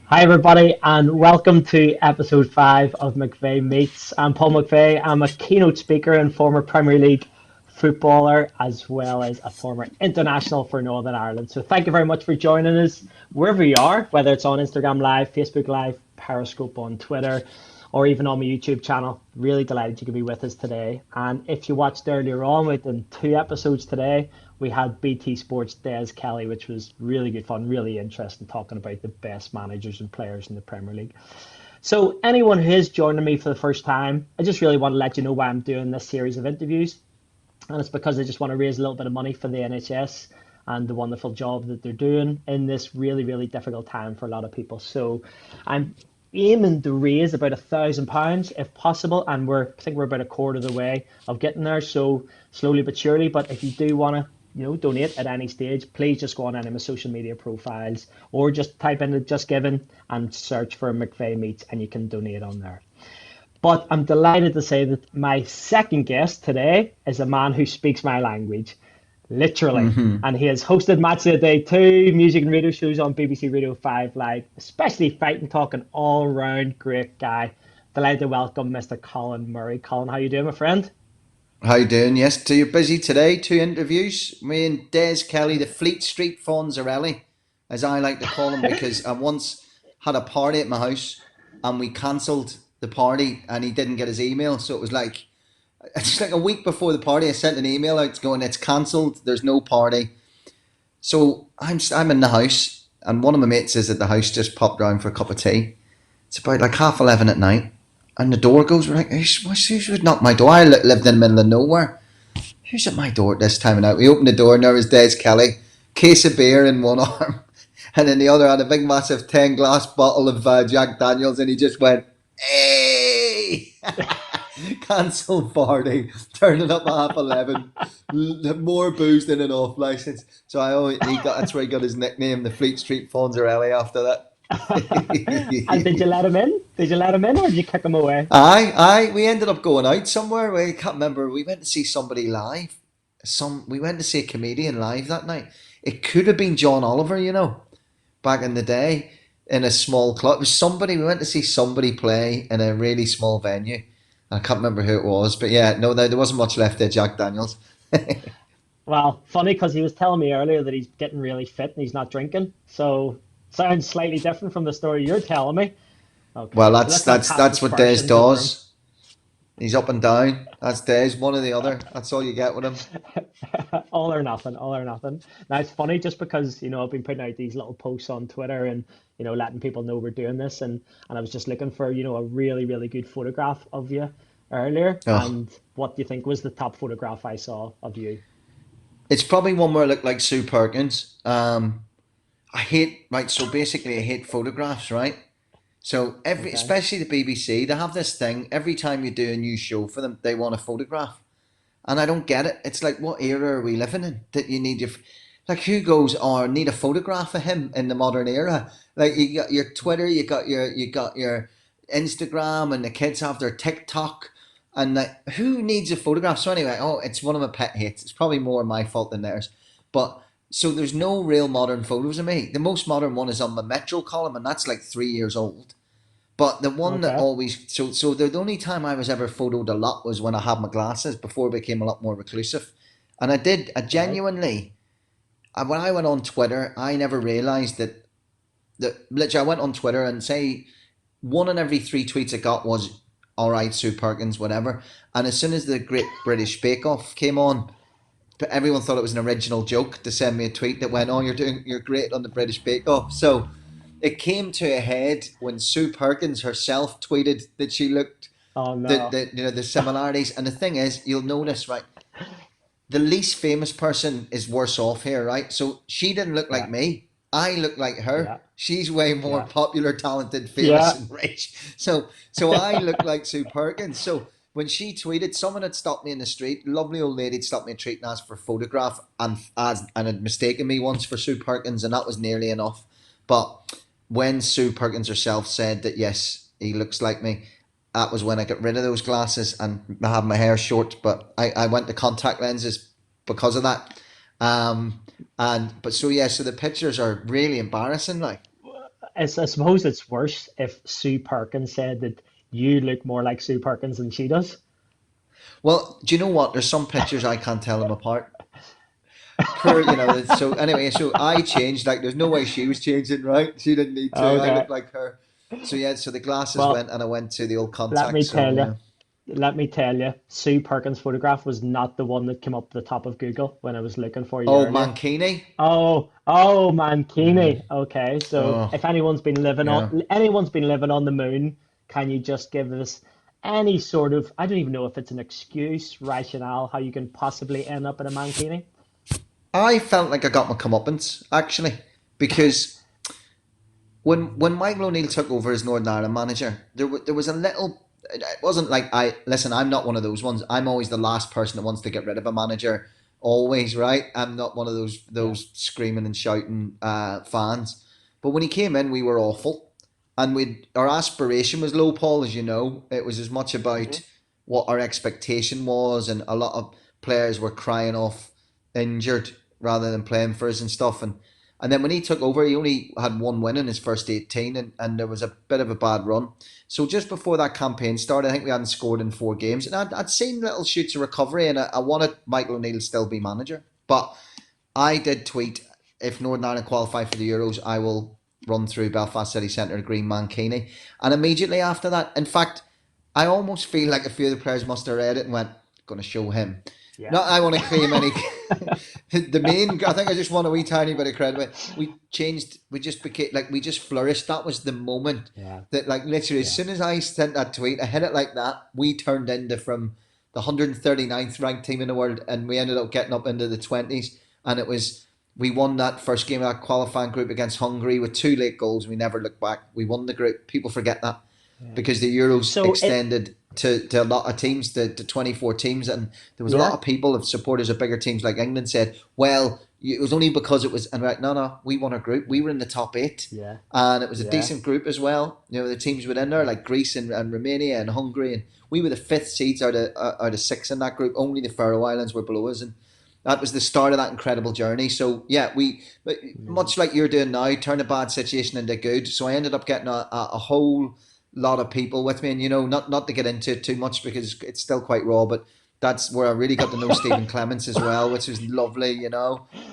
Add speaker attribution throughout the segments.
Speaker 1: Hi, everybody, and welcome to episode 5 of McVeigh Meets. I'm Paul McVeigh. I'm a keynote speaker and former Premier League footballer, as well as a former international for Northern Ireland. So, thank you very much for joining us wherever you are, whether it's on Instagram Live, Facebook Live, Periscope on Twitter, or even on my YouTube channel. Really delighted you could be with us today. And if you watched earlier on, within 2 episodes today, we had BT Sports Des Kelly, which was really good fun, really interesting, talking about the best managers and players in the Premier League. So, anyone who is joining me for the first time, I just really want to let you know why I'm doing this series of interviews. And it's because I just want to raise a little bit of money for the NHS and the wonderful job that they're doing in this really, really difficult time for a lot of people. So, I'm aiming to raise about £1,000 if possible, and I think we're about a quarter of the way of getting there. So slowly but surely. But if you do want to, donate at any stage, please just go on any of my social media profiles or just type in the Just Giving and search for McVeigh Meets, and you can donate on there. But I'm delighted to say that my second guest today is a man who speaks my language, literally.
Speaker 2: Hmm.
Speaker 1: And he has hosted Match of the Day 2, music and radio shows on BBC Radio 5 Live, especially Fight and Talk, an all-round great guy. Delighted to welcome Mr. Colin Murray. Colin, how you doing, my friend?
Speaker 2: How you doing? Yes, so you're busy today. Two interviews. Me and Des Kelly, the Fleet Street Fonzarelli, as I like to call him, because I once had a party at my house and we cancelled the party and he didn't get his email. So it was like it's like a week before the party. I sent an email out going, "It's cancelled. There's no party." So I'm in the house and one of my mates is at the house, just popped round for a cup of tea. It's about like 11:30 at night, and the door goes. We're like, who would knock my door? I lived in the middle of nowhere. Who's at my door at this time of night? We opened the door, and there was Des Kelly, case of beer in one arm, and in the other had a big, massive 10 glass bottle of Jack Daniels, and he just went, "Hey!" Cancelled party, turning up at 11:30, more booze than an off license. So I always, he got that's where he got his nickname, the Fleet Street Fonzarelli, after that.
Speaker 1: And did you let him in? Did you let him in or did you kick him away?
Speaker 2: We ended up going out somewhere. We can't remember. We went to see somebody live. We went to see a comedian live that night. It could have been John Oliver, back in the day, in a small club. It was somebody. We went to see somebody play in a really small venue. I can't remember who it was, but yeah, no, there wasn't much left there. Jack Daniels.
Speaker 1: Well, funny because he was telling me earlier that he's getting really fit and he's not drinking. So sounds slightly different from the story you're telling me.
Speaker 2: Well,
Speaker 1: Okay, so
Speaker 2: that's
Speaker 1: let's not
Speaker 2: that's
Speaker 1: cast
Speaker 2: that's what Des
Speaker 1: aspersions over him.
Speaker 2: does. He's up and down. That's Des, one or the other. That's all you get with him.
Speaker 1: All or nothing, all or nothing. Now it's funny just because I've been putting out these little posts on Twitter and letting people know we're doing this, and I was just looking for a really really good photograph of you earlier.
Speaker 2: Oh,
Speaker 1: And what do you think was the top photograph I saw of you?
Speaker 2: it's probably one where I look like Sue Perkins. I hate right. So basically, I hate photographs. Right. So
Speaker 1: Okay,
Speaker 2: especially the BBC, they have this thing. Every time you do a new show for them, they want a photograph, and I don't get it. It's like, what era are we living in that you need like who goes or need a photograph of him in the modern era? Like you got your Twitter, you got your Instagram, and the kids have their TikTok, and like who needs a photograph? So anyway, oh, it's one of my pet hates. It's probably more my fault than theirs, but. So there's no real modern photos of me. The most modern one is on my Metro column, and that's like 3 years old. But the one that
Speaker 1: okay,
Speaker 2: always so the only time I was ever photoed a lot was when I had my glasses before I became a lot more reclusive, and I
Speaker 1: right.
Speaker 2: genuinely when I went on Twitter I never realised that literally I went on Twitter and say one in every three tweets I got was all right Sue Perkins whatever, and as soon as the Great British Bake Off came on, but everyone thought it was an original joke to send me a tweet that went, "Oh, you're great on the British Bake Off." So it came to a head when Sue Perkins herself tweeted that she looked
Speaker 1: Oh no.
Speaker 2: the similarities. And the thing is, you'll notice right, the least famous person is worse off here, right? So she didn't look like
Speaker 1: Yeah,
Speaker 2: me. I look like
Speaker 1: yeah,
Speaker 2: her. She's way more
Speaker 1: yeah,
Speaker 2: popular, talented, famous,
Speaker 1: yeah.
Speaker 2: and rich. So I look like Sue Perkins. So when she tweeted, someone had stopped me in the street. Lovely old lady had stopped me in the street and asked for a photograph, and had mistaken me once for Sue Perkins, and that was nearly enough. But when Sue Perkins herself said that yes, he looks like me, that was when I got rid of those glasses and I had my hair short. But I went to contact lenses because of that. Um, and but so yeah, so the pictures are really embarrassing. Like,
Speaker 1: I suppose it's worse if Sue Perkins said that you look more like Sue Perkins than she does.
Speaker 2: Well, do you know what? There's some pictures I can't tell them apart. Poor, so anyway, so I changed. Like, there's no way she was changing, right? She didn't need to. I
Speaker 1: Okay.
Speaker 2: look like her. So yeah, so the glasses went,
Speaker 1: Well,
Speaker 2: and I went to the old
Speaker 1: let
Speaker 2: contact.
Speaker 1: me
Speaker 2: So
Speaker 1: tell you,
Speaker 2: yeah.
Speaker 1: Sue Perkins' photograph was not the one that came up the top of Google when I was looking for you
Speaker 2: Oh,
Speaker 1: earlier.
Speaker 2: Mankini.
Speaker 1: Oh,
Speaker 2: Mm,
Speaker 1: Mankini. Okay, so
Speaker 2: oh,
Speaker 1: if
Speaker 2: yeah.
Speaker 1: anyone's been living on the moon, can you just give us any sort of, I don't even know if it's an excuse, rationale, how you can possibly end up in a Mankini?
Speaker 2: I felt like I got my comeuppance actually because when Michael O'Neill took over as Northern Ireland manager, there was a little. It wasn't like I listen. I'm not one of those ones. I'm always the last person that wants to get rid of a manager. Always, right? I'm not one of those
Speaker 1: Yeah.
Speaker 2: screaming and shouting fans. But when he came in, we were awful, and we our aspiration was low. Paul, as you know, it was as much
Speaker 1: Hmm.
Speaker 2: about what our expectation was, and a lot of players were crying off injured rather than playing for us and stuff. And then when he took over, he only had one win in his first 18, and there was a bit of a bad run. So just before that campaign started, I think we hadn't scored in 4 games. And I'd seen little shoots of recovery, and I wanted Michael O'Neill to still be manager. But I did tweet, if Northern Ireland qualify for the Euros, I will run through Belfast City Centre, Green Mankini. And immediately after that, in fact, I almost feel like a few of the players must have read it and went, going to show him.
Speaker 1: Yeah.
Speaker 2: Not I want to claim any. The main, I think I just want a wee tiny bit of credit. But we changed, we just became like we just flourished. That was the moment
Speaker 1: Yeah.
Speaker 2: that, like, literally, as
Speaker 1: Yeah.
Speaker 2: soon as I sent that tweet, I hit it like that. We turned into from the 139th ranked team in the world, and we ended up getting up into the 20s. And it was we won that first game of that qualifying group against Hungary with 2 late goals. We never looked back. We won the group. People forget that
Speaker 1: Yeah.
Speaker 2: because the Euros
Speaker 1: So it,
Speaker 2: extended to a lot of teams, to 24 teams. And there was a lot
Speaker 1: yeah.
Speaker 2: of people, of supporters of bigger teams like England, said, well, it was only because it was, and right, no, no, we won a group. We
Speaker 1: Yeah.
Speaker 2: were in the top 8.
Speaker 1: Yeah.
Speaker 2: And it was a
Speaker 1: Yeah.
Speaker 2: decent group as well. The teams within there,
Speaker 1: Yeah.
Speaker 2: like Greece and Romania and Hungary. And we were the fifth seeds out of 6 in that group. Only the Faroe Islands were below us. And that was the start of that incredible journey. So yeah, we,
Speaker 1: Amazing.
Speaker 2: much like you're doing now, turn a bad situation into good. So I ended up getting a whole lot of people with me, and not to get into it too much because it's still quite raw, but that's where I really got to know Stephen Clements as well, which was lovely.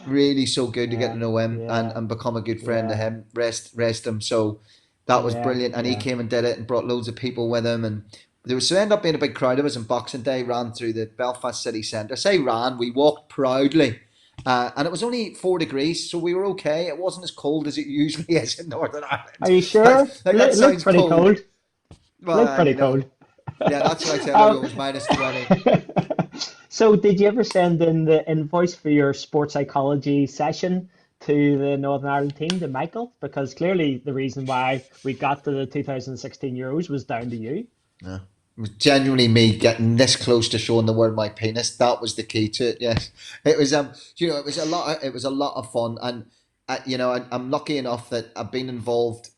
Speaker 2: Really so good to get to
Speaker 1: Yeah.
Speaker 2: know him and,
Speaker 1: Yeah.
Speaker 2: and become a good friend to
Speaker 1: Yeah.
Speaker 2: him. Rest him. So that was
Speaker 1: Yeah.
Speaker 2: brilliant, and he
Speaker 1: Yeah.
Speaker 2: came and did it and brought loads of people with him, and there was so ended up being a big crowd of us. And Boxing Day ran through the Belfast city centre. I say ran, we walked proudly. And it was only 4 degrees, so we were okay. It wasn't as cold as it usually is in Northern
Speaker 1: Are
Speaker 2: Ireland.
Speaker 1: you sure?
Speaker 2: Like, that
Speaker 1: Looked
Speaker 2: sounds
Speaker 1: pretty
Speaker 2: cold.
Speaker 1: cold.
Speaker 2: Well,
Speaker 1: Looked pretty cold.
Speaker 2: yeah, that's what I tell
Speaker 1: Um,
Speaker 2: everyone, was minus 20.
Speaker 1: so did you ever send in the invoice for your sports psychology session to the Northern Ireland team, to Michael? Because clearly the reason why we got to the 2016 Euros was down to you.
Speaker 2: Yeah. It was genuinely me getting this close to showing the world my penis. That was the key to it. Yes, it was. It was a lot. It was a lot of fun, and I'm lucky enough that I've been involved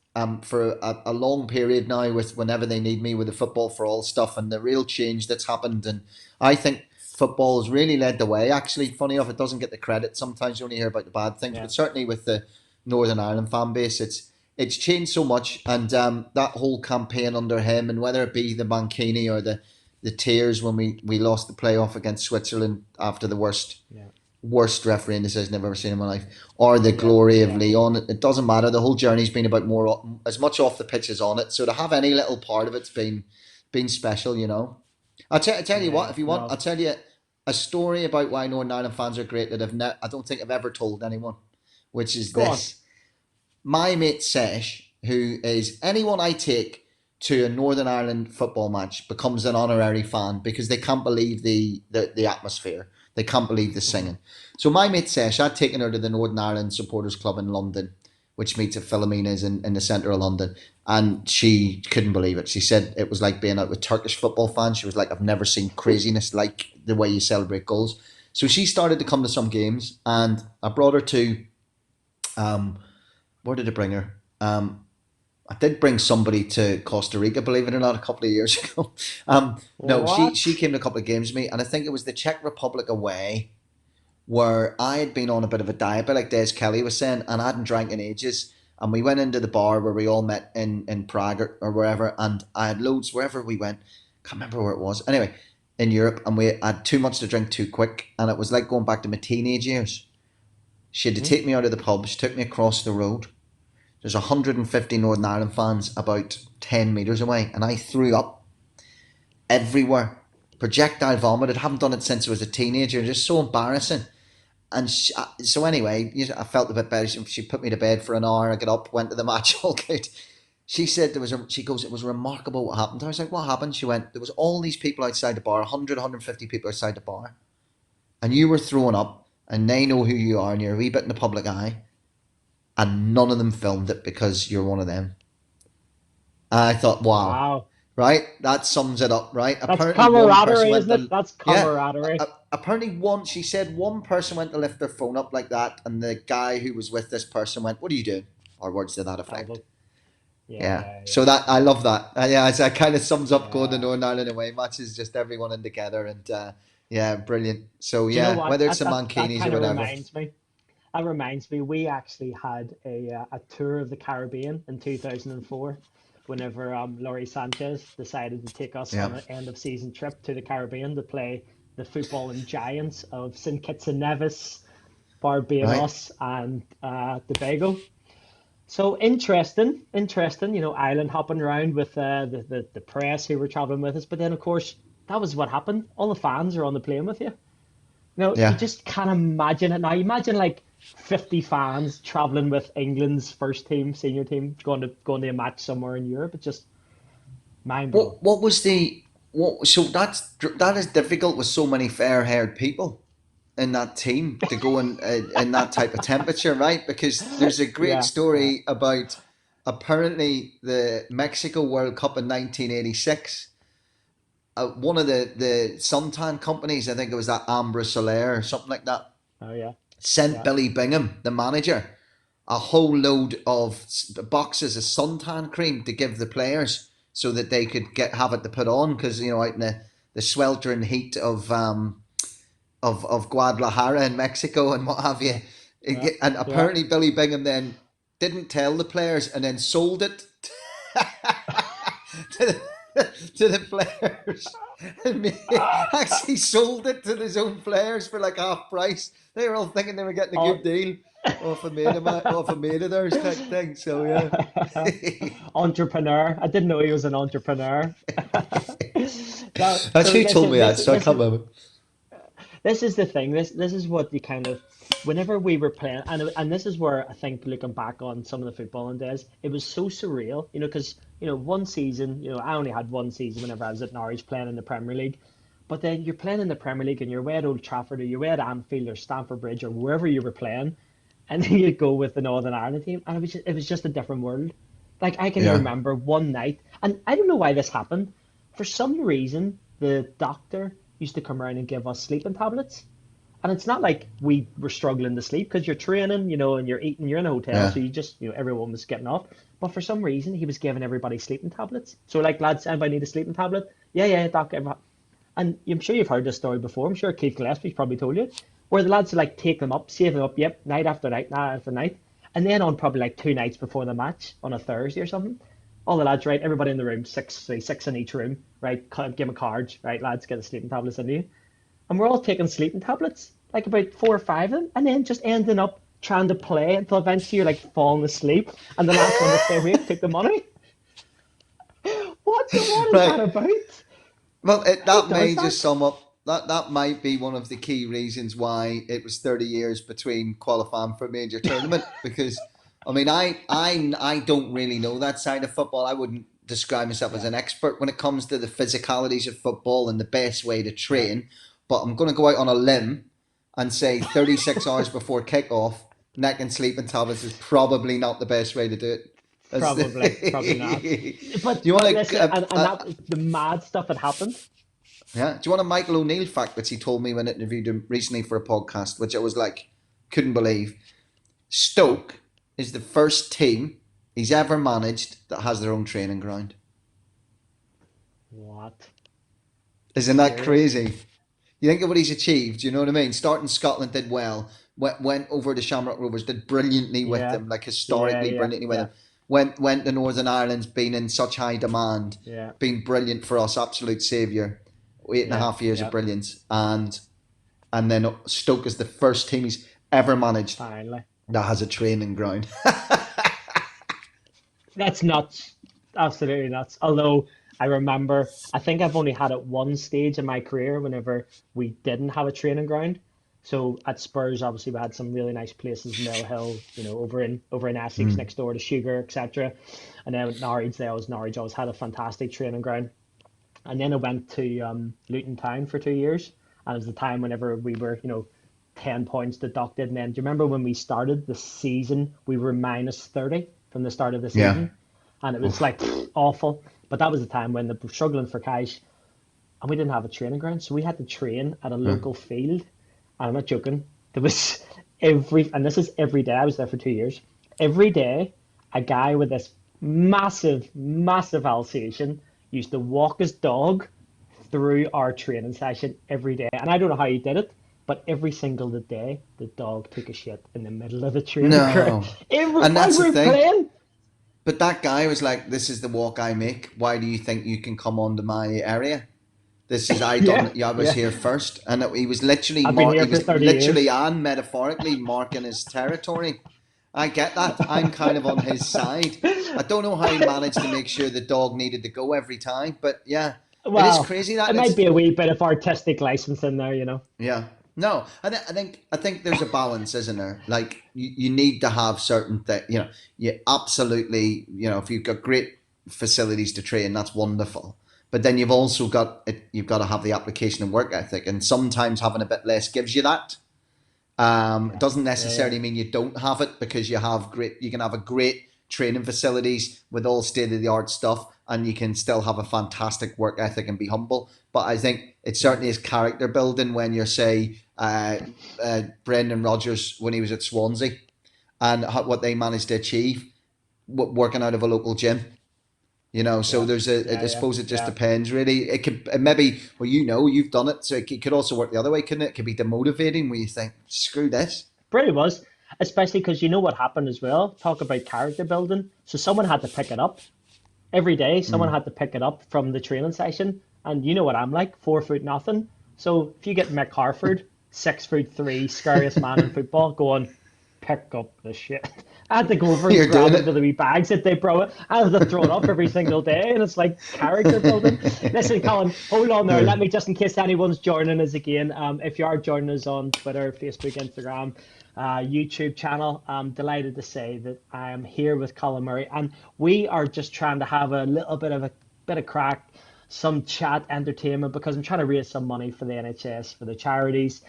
Speaker 2: for a long period now with whenever they need me with the football for all stuff and the real change that's happened. And I think football has really led the way. Actually, funny enough, it doesn't get the credit. Sometimes you only hear about the bad things,
Speaker 1: Yeah.
Speaker 2: but certainly with the Northern Ireland fan base, it's changed so much, and that whole campaign under him, and whether it be the Mancini or the tears when we lost the playoff against Switzerland after the
Speaker 1: Yeah.
Speaker 2: worst refereeing decision I've ever seen in my life, or the
Speaker 1: Yeah.
Speaker 2: glory of
Speaker 1: Yeah.
Speaker 2: Leon, it doesn't matter. The whole journey's been about more, as much off the pitch as on it. So to have any little part of it's been special. I tell you what,
Speaker 1: Yeah.
Speaker 2: if you want, I'll
Speaker 1: No.
Speaker 2: tell you a story about why Northern Ireland fans are great that I don't think I've ever told anyone, which is
Speaker 1: Go on.
Speaker 2: this. My mate Sesh, who is anyone I take to a Northern Ireland football match, becomes an honorary fan because they can't believe the atmosphere. They can't believe the
Speaker 1: Hmm.
Speaker 2: singing. So my mate Sesh, I'd taken her to the Northern Ireland Supporters Club in London, which meets at Philomena's in the centre of London. And she couldn't believe it. She said it was like being out with Turkish football fans. She was like, I've never seen craziness like the way you celebrate goals. So she started to come to some games, and I brought her to um, where did I bring her? I did bring somebody to Costa Rica, believe it or not, a couple of years ago. No, she
Speaker 1: What?
Speaker 2: came to a couple of games with me, and I think it was the Czech Republic away, where I had been on a bit of a diet, but like Des Kelly was saying, and I hadn't drank in ages. And we went into the bar where we all met in Prague or wherever, and I had loads wherever we went. Can't remember where it was. Anyway, in Europe, and we had too much to drink too quick, and it was like going back to my teenage years. She had to
Speaker 1: Mhm.
Speaker 2: take me out of the pub. She took me across the road. There's 150 Northern Ireland fans about 10 metres away, and I threw up everywhere. Projectile vomited. Haven't done it since I was a teenager. Just so embarrassing. And so anyway, I felt a bit better. She put me to bed for an hour. I got up, went to the match, all good. She said she goes, it was remarkable what happened. I was like, what happened? She went, there was all these people outside the bar, 100, 150 people outside the bar, and you were throwing up, and they know who you are, and you're a wee bit in the public eye, and none of them filmed it because you're one of them. And I thought, wow,
Speaker 1: Wow.
Speaker 2: right? That sums it up, right?
Speaker 1: That's
Speaker 2: Apparently, one person
Speaker 1: camaraderie,
Speaker 2: went
Speaker 1: isn't it?
Speaker 2: to,
Speaker 1: That's
Speaker 2: yeah.
Speaker 1: camaraderie.
Speaker 2: Apparently, she said one person went to lift their phone up like that, and the guy who was with this person went, "What are you doing?" Or words to that
Speaker 1: Oh,
Speaker 2: effect.
Speaker 1: well,
Speaker 2: Yeah.
Speaker 1: yeah,
Speaker 2: So
Speaker 1: yeah,
Speaker 2: that I love that. Yeah, it kind of sums up going to
Speaker 1: yeah.
Speaker 2: Northern Ireland away matches, just everyone in together, and yeah, brilliant. So
Speaker 1: Do you know
Speaker 2: yeah,
Speaker 1: what?
Speaker 2: whether it's the
Speaker 1: That
Speaker 2: Mankinis or
Speaker 1: kind of
Speaker 2: whatever.
Speaker 1: reminds me. That reminds me. We actually had a tour of the Caribbean in 2004, whenever Laurie Sanchez decided to take us
Speaker 2: Yeah.
Speaker 1: on an end of season trip to the Caribbean to play the footballing giants of St. Kitts and Nevis,
Speaker 2: Right.
Speaker 1: Barbados, and Tobago. So interesting, island hopping around with the press who were traveling with us. But then, of course, that was what happened. All the fans are on the plane with you. No, you
Speaker 2: Yeah.
Speaker 1: just can't imagine it now. Imagine like 50 fans traveling with England's first team, senior team, going to a match somewhere in Europe. It's just mind blowing.
Speaker 2: What was the what? So that is difficult with so many fair-haired people in that team to go in that type of temperature, right? Because there's a great
Speaker 1: Yeah, yeah.
Speaker 2: story about apparently the Mexico World Cup in 1986. One of the suntan companies, I think it was that Ambra Soler or something like that,
Speaker 1: Oh yeah,
Speaker 2: sent
Speaker 1: yeah,
Speaker 2: Billy Bingham, the manager, a whole load of boxes of suntan cream to give the players so that they could have it to put on because out in the sweltering heat of Guadalajara in Mexico and what have you.
Speaker 1: yeah, yeah,
Speaker 2: And
Speaker 1: yeah.
Speaker 2: apparently Billy Bingham then didn't tell the players and then sold it to the players. And actually sold it to his own players for like half price. They were all thinking they were getting a good
Speaker 1: Oh.
Speaker 2: deal off a mate of theirs type thing. So yeah.
Speaker 1: Entrepreneur. I didn't know he was an entrepreneur. No,
Speaker 2: That's
Speaker 1: so
Speaker 2: who told me that, so I
Speaker 1: this
Speaker 2: can't
Speaker 1: is
Speaker 2: remember.
Speaker 1: this is the thing. This is what you kind of whenever we were playing, and this is where I think looking back on some of the footballing days, it was so surreal. Because one season, I only had one season whenever I was at Norwich playing in the Premier League, but then you're playing in the Premier League and you're away at Old Trafford or you're away at Anfield or Stamford Bridge or wherever you were playing, and then you go with the Northern Ireland team, and it was just a different world. Like I can
Speaker 2: Yeah.
Speaker 1: remember one night, and I don't know why this happened. For some reason, the doctor used to come around and give us sleeping tablets. And it's not like we were struggling to sleep because you're training, and you're eating, you're in a hotel,
Speaker 2: Yeah.
Speaker 1: so you just, everyone was getting off. But for some reason, he was giving everybody sleeping tablets. So, like, lads, anybody need a sleeping tablet? Yeah, yeah, doc. And I'm sure you've heard this story before. I'm sure Keith Gillespie's probably told you, where the lads would like take them up, save them up, yep, night after night, night after night. And then on probably like 2 nights before the match, on a Thursday or something, all the lads, right, everybody in the room, six in each room, right, give them a card, right, lads, get the sleeping tablets in you. And we're all taking sleeping tablets, like about 4 or 5 of them, and then just ending up trying to play until eventually you're like falling asleep, and the last one to stay awake took the money. What is that
Speaker 2: Right.
Speaker 1: about?
Speaker 2: Well,
Speaker 1: Who
Speaker 2: that
Speaker 1: does
Speaker 2: may just
Speaker 1: that?
Speaker 2: sum up. That might be one of the key reasons why it was 30 years between qualifying for a major tournament. Because, I mean, I don't really know that side of football. I wouldn't describe myself as
Speaker 1: Yeah,
Speaker 2: an expert when it comes to the physicalities of football and the best way to
Speaker 1: yeah.
Speaker 2: train. But I'm going to go out on a limb and say 36 hours before kickoff, neck and sleeping tablets is probably not the best way to do it. That's
Speaker 1: Probably not.
Speaker 2: do
Speaker 1: But
Speaker 2: you want
Speaker 1: but
Speaker 2: to?
Speaker 1: listen, and that the mad stuff that happened.
Speaker 2: Yeah. Do you want a Michael O'Neill fact which he told me when I interviewed him recently for a podcast, which I was like, couldn't believe. Stoke is the first team he's ever managed that has their own training ground.
Speaker 1: What?
Speaker 2: Isn't that
Speaker 1: Serious?
Speaker 2: crazy? You think of what he's achieved, you know what I mean? Starting Scotland did well, went over to Shamrock Rovers, did brilliantly with
Speaker 1: Yeah,
Speaker 2: them, like
Speaker 1: yeah,
Speaker 2: historically
Speaker 1: yeah,
Speaker 2: brilliantly with
Speaker 1: yeah,
Speaker 2: them. Went to Northern Ireland's been in such high demand,
Speaker 1: yeah,
Speaker 2: been brilliant for us, absolute saviour. Eight and a
Speaker 1: yeah,
Speaker 2: half years of
Speaker 1: yeah.
Speaker 2: brilliance, and then Stoke is the first team he's ever managed
Speaker 1: Finally.
Speaker 2: that has a training ground.
Speaker 1: That's nuts. Absolutely nuts. Although I remember, I think I've only had it one stage in my career whenever we didn't have a training ground. So at Spurs, obviously, we had some really nice places, Mill Hill, over in Essex,
Speaker 2: Mm.
Speaker 1: next door to Sugar, etc. And then at Norwich, Norwich always had a fantastic training ground. And then I went to Luton Town for 2 years, and it was the time whenever we were, 10 points deducted. And then, do you remember when we started the season? We were minus 30 from the start of the
Speaker 2: Yeah.
Speaker 1: season, and it was
Speaker 2: Oof.
Speaker 1: like awful. But that was the time when they were struggling for cash, and we didn't have a training ground, so we had to train at a
Speaker 2: Yeah.
Speaker 1: local field. And I'm not joking. There was and this is every day. I was there for 2 years. Every day, a guy with this massive, massive Alsatian used to walk his dog through our training session every day. And I don't know how he did it, but every single day, the dog took a shit in the middle of the training ground.
Speaker 2: No. And
Speaker 1: While
Speaker 2: that's
Speaker 1: we
Speaker 2: the
Speaker 1: were
Speaker 2: thing.
Speaker 1: playing.
Speaker 2: But that guy was like, "This is the walk I make. Why do you think you can come onto my area? This is I done.
Speaker 1: Yeah,
Speaker 2: Yeah, I was
Speaker 1: yeah.
Speaker 2: here first, and he was literally
Speaker 1: I've been
Speaker 2: he
Speaker 1: here for
Speaker 2: was
Speaker 1: 30
Speaker 2: literally
Speaker 1: years.
Speaker 2: and metaphorically marking his territory. I get that. I'm kind of on his side. I don't know how he managed to make sure the dog needed to go every time, but yeah, it is
Speaker 1: Well,
Speaker 2: crazy that
Speaker 1: it
Speaker 2: and
Speaker 1: might
Speaker 2: it's
Speaker 1: be a wee bit of artistic license in there.
Speaker 2: yeah. No, I think there's a balance, isn't there? Like you need to have certain things. You absolutely. If you've got great facilities to train, that's wonderful. But then you've also got it. You've got to have the application and work ethic, and sometimes having a bit less gives you that. It
Speaker 1: Yeah,
Speaker 2: doesn't
Speaker 1: yeah, yeah.
Speaker 2: necessarily mean you don't have it because you can have a great training facilities with all state of the art stuff and you can still have a fantastic work ethic and be humble. But I think it
Speaker 1: Yeah.
Speaker 2: certainly is character building when you're, say, Brendan Rodgers when he was at Swansea and what they managed to achieve working out of a local gym. So
Speaker 1: Yeah,
Speaker 2: there's
Speaker 1: yeah,
Speaker 2: I
Speaker 1: yeah,
Speaker 2: suppose it just
Speaker 1: yeah.
Speaker 2: depends really. It could maybe, well, you've done it, so it could also work the other way, couldn't it? It could be demotivating where you think, screw this.
Speaker 1: Pretty was, especially because you know what happened as well. Talk about character building. So someone had to pick it up every day. Someone
Speaker 2: Mm.
Speaker 1: had to pick it up from the training session, and you know what I'm like, 4 foot nothing. So if you get Mick Harford, 6'3", scariest man in football, going pick up the shit. I had to go over and
Speaker 2: You're
Speaker 1: grab
Speaker 2: doing
Speaker 1: into
Speaker 2: it.
Speaker 1: the wee bags that they brought. I had to throw it up every single day, and it's like character building. Listen, Colin, hold on there. Let me just, in case anyone's joining us again, if you are joining us on Twitter, Facebook, Instagram, YouTube channel, I'm delighted to say that I am here with Colin Murray, and we are just trying to have a little bit of crack, some chat entertainment because I'm trying to raise some money for the NHS, for the charities,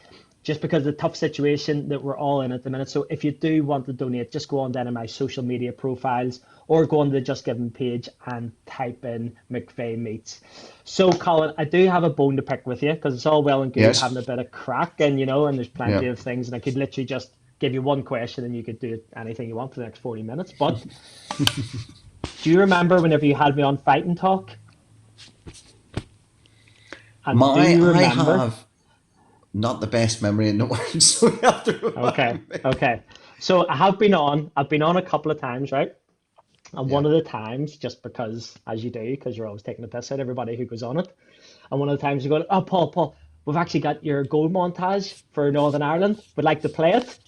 Speaker 1: just because of the tough situation that we're all in at the minute. So if you do want to donate, just go on down to my social media profiles or go on to the Just Giving page and type in McVeigh Meets. So Colin, I do have a bone to pick with you because it's all well and good having
Speaker 2: Yes.
Speaker 1: a bit of crack and there's
Speaker 2: Yeah.
Speaker 1: plenty of things and I could literally just give you one question and you could do anything you want for the next 40 minutes. But do you remember whenever you had me on Fight and Talk? And do you
Speaker 2: I
Speaker 1: remember?
Speaker 2: have not the best memory in the world, so you have to
Speaker 1: Okay,
Speaker 2: remind me.
Speaker 1: okay. So I've been on a couple of times, right? And
Speaker 2: Yeah.
Speaker 1: one of the times, just because, as you do, because you're always taking the piss out of everybody who goes on it. And one of the times you go, oh, Paul, we've actually got your goal montage for Northern Ireland. Would like to play it?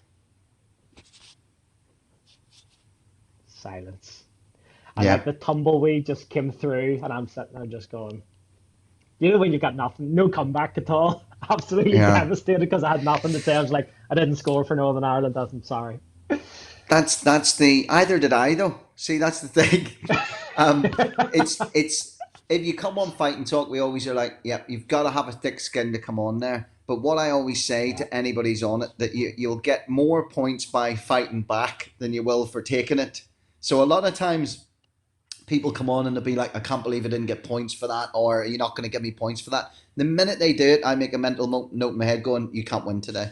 Speaker 1: Silence. And like
Speaker 2: Yeah.
Speaker 1: the tumbleweed just came through, and I'm sitting there just going, you know, when you got nothing, no comeback at all, absolutely
Speaker 2: Yeah.
Speaker 1: devastated because I had nothing to say. I was like, I didn't score for Northern Ireland. I'm sorry.
Speaker 2: That's the either did I though. See, that's the thing. Um, it's if you come on Fight and Talk, we always are like, yeah, you've got to have a thick skin to come on there. But what I always say
Speaker 1: Yeah,
Speaker 2: to anybody's on it that you'll get more points by fighting back than you will for taking it. So a lot of times people come on and they'll be like, I can't believe I didn't get points for that, or you're not going to give me points for that. The minute they do it, I make a mental note in my head going, you can't win today.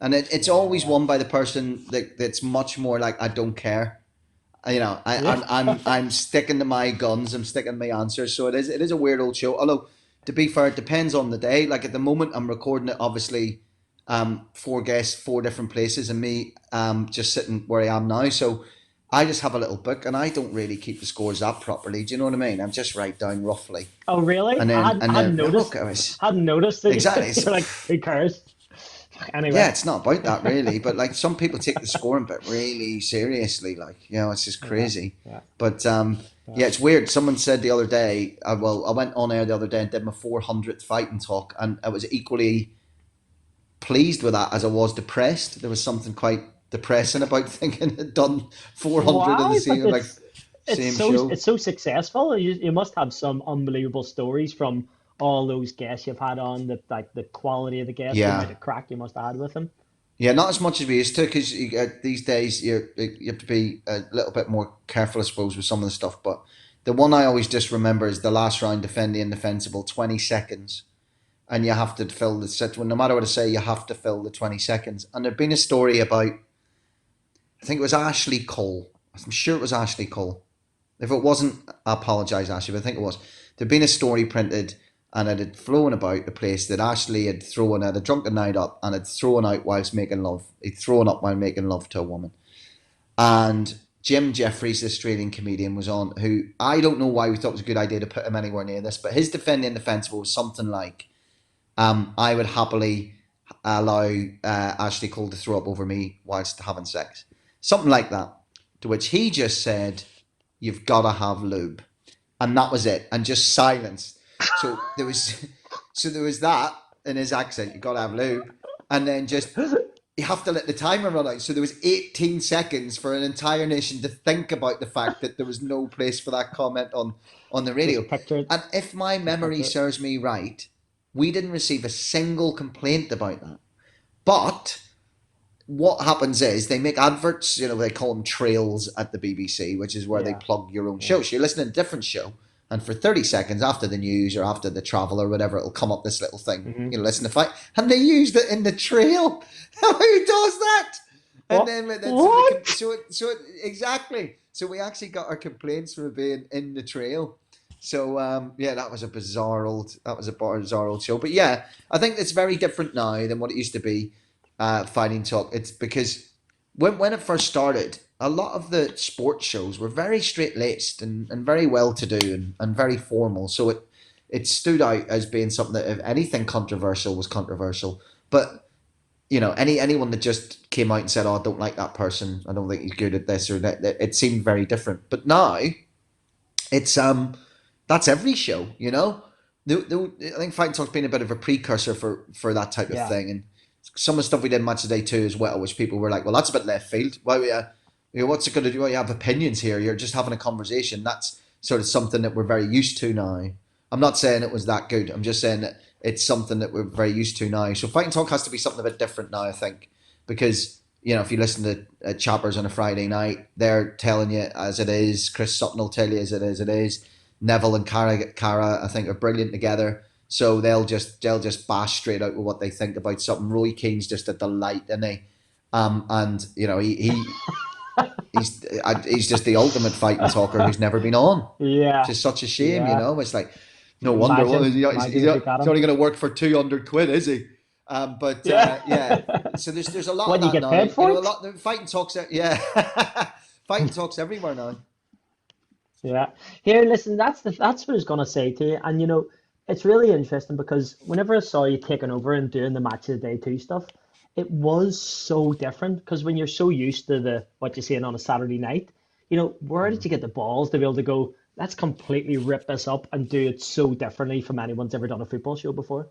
Speaker 2: And it's
Speaker 1: yeah,
Speaker 2: always
Speaker 1: yeah.
Speaker 2: won by the person that's much more like, I don't care.
Speaker 1: Yeah.
Speaker 2: I'm sticking to my guns. I'm sticking to my answers. So it is a weird old show. Although to be fair, it depends on the day. Like at the moment, I'm recording it obviously four guests, four different places, and me just sitting where I am now. So I just have a little book, and I don't really keep the scores up properly. Do you know what I mean? I just write down roughly,
Speaker 1: Oh, really?
Speaker 2: and then
Speaker 1: I hadn't
Speaker 2: look,
Speaker 1: noticed.
Speaker 2: I was
Speaker 1: Hadn't noticed that
Speaker 2: exactly.
Speaker 1: you're like, who cares?
Speaker 2: Yeah,
Speaker 1: Anyway.
Speaker 2: it's not about that really, but like some people take the scoring bit really seriously. Like, it's just
Speaker 1: Yeah,
Speaker 2: crazy.
Speaker 1: yeah,
Speaker 2: But
Speaker 1: yeah.
Speaker 2: yeah, it's weird. Someone said the other day. Well, I went on air the other day and did my 400th fighting talk, and I was equally pleased with that as I was depressed. There was something quite depressing about thinking I'd done 400 of the
Speaker 1: Why? But
Speaker 2: same like same show.
Speaker 1: it's so successful. You must have some unbelievable stories from all those guests you've had on. The like the quality of the guests, the amount
Speaker 2: Yeah,
Speaker 1: of crack you must have had with them.
Speaker 2: yeah, not as much as we used to because these days you have to be a little bit more careful, I suppose, with some of the stuff. But the one I always just remember is the last round, defend the indefensible, 20 seconds, and you have to fill the set. No matter what I say, you have to fill the 20 seconds. And there'd been a story about, I think it was Ashley Cole. I'm sure it was Ashley Cole. If it wasn't, I apologise, Ashley, but I think it was. There'd been a story printed and it had flown about the place that Ashley had a drunken night up and had thrown out whilst making love. He'd thrown up while making love to a woman. And Jim Jeffries, the Australian comedian, was on, who I don't know why we thought it was a good idea to put him anywhere near this, but his defending defensible was something like, I would happily allow Ashley Cole to throw up over me whilst having sex. Something like that. To which he just said, "You've got to have lube." And that was it. And just silence. So there was so there was that in his accent, "You gotta have lube." And then just you have to let the timer run out. So there was 18 seconds for an entire nation to think about the fact that there was no place for that comment on the radio.
Speaker 1: Just picture it.
Speaker 2: And if my
Speaker 1: Just
Speaker 2: memory
Speaker 1: picture it.
Speaker 2: serves me right, we didn't receive a single complaint about that. But what happens is they make adverts, they call them trails at the BBC, which is where they
Speaker 1: Yeah,
Speaker 2: plug your own
Speaker 1: yeah.
Speaker 2: show. So you're listening to a different show, and for 30 seconds after the news or after the travel or whatever, it'll come up this little thing,
Speaker 1: Hmm.
Speaker 2: listen to fight. And they used it in the trail. Who does that? And
Speaker 1: What?
Speaker 2: then
Speaker 1: What?
Speaker 2: exactly. So we actually got our complaints for being in the trail. So yeah, that was a bizarre old show. But yeah, I think it's very different now than what it used to be. Fighting talk. It's because when it first started, a lot of the sports shows were very straight laced and very well to do and very formal. So it stood out as being something that if anything controversial was controversial. But anyone that just came out and said, "Oh, I don't like that person. I don't think he's good at this or that," it seemed very different. But now it's that's every show. I think Fighting Talk's been a bit of a precursor for that type of
Speaker 1: Yeah.
Speaker 2: thing, and some of the stuff we did Match of the Day too as well, which people were like, "Well, that's a bit left field. Why, what's it going to do? Well, you have opinions here. You're just having a conversation." That's sort of something that we're very used to now. I'm not saying it was that good. I'm just saying that it's something that we're very used to now. So Fighting Talk has to be something a bit different now, I think, because if you listen to Chappers on a Friday night, they're telling you as it is. Chris Sutton will tell you as it is. It is. Neville and Cara, I think, are brilliant together. So they'll just bash straight out with what they think about something. Roy Keane's just a delight, isn't he? And he's just the ultimate fighting talker who's never been on. It's
Speaker 1: Yeah.
Speaker 2: just such a shame.
Speaker 1: Yeah.
Speaker 2: It's like no wonder. Well,
Speaker 1: Imagine if you got
Speaker 2: he's
Speaker 1: him.
Speaker 2: only going to work for 200 quid, is he? But
Speaker 1: Yeah.
Speaker 2: yeah. So there's a lot of
Speaker 1: What, you
Speaker 2: that
Speaker 1: get
Speaker 2: now.
Speaker 1: paid for
Speaker 2: A
Speaker 1: it?
Speaker 2: lot fighting talks. Yeah, fighting talks everywhere now.
Speaker 1: Yeah. Here, listen, that's what I was gonna say to you. And it's really interesting because whenever I saw you taking over and doing the match of the day two stuff, it was so different because when you're so used to the what you're seeing on a Saturday night, where did you get the balls to be able to go, let's completely rip this up and do it so differently from anyone's ever done a football show before?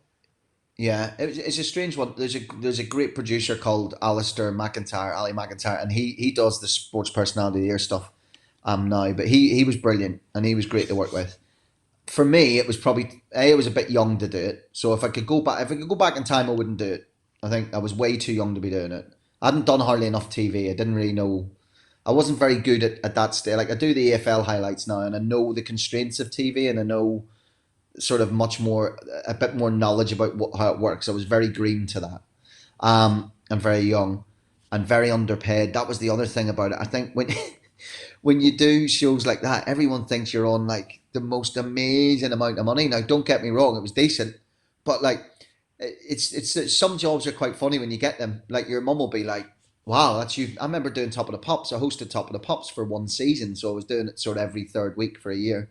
Speaker 2: Yeah, it's a strange one. There's a great producer called Alistair McIntyre, Ali McIntyre, and he does the sports personality of the year stuff now. But he was brilliant and he was great to work with. For me, it was probably it was a bit young to do it. So if I could go back in time, I wouldn't do it. I think I was way too young to be doing it. I hadn't done hardly enough TV. I didn't really know. I wasn't very good at that stage. Like I do the AFL highlights now, and I know the constraints of TV, and I know sort of a bit more knowledge about how it works. I was very green to that. And very young and very underpaid. That was the other thing about it. I think when when you do shows like that, everyone thinks you're on like the most amazing amount of money. Now, don't get me wrong, it was decent, but like it's some jobs are quite funny when you get them. Like your mum will be like, "Wow, that's you." I remember doing Top of the Pops. I hosted Top of the Pops for one season, so I was doing it sort of every third week for a year.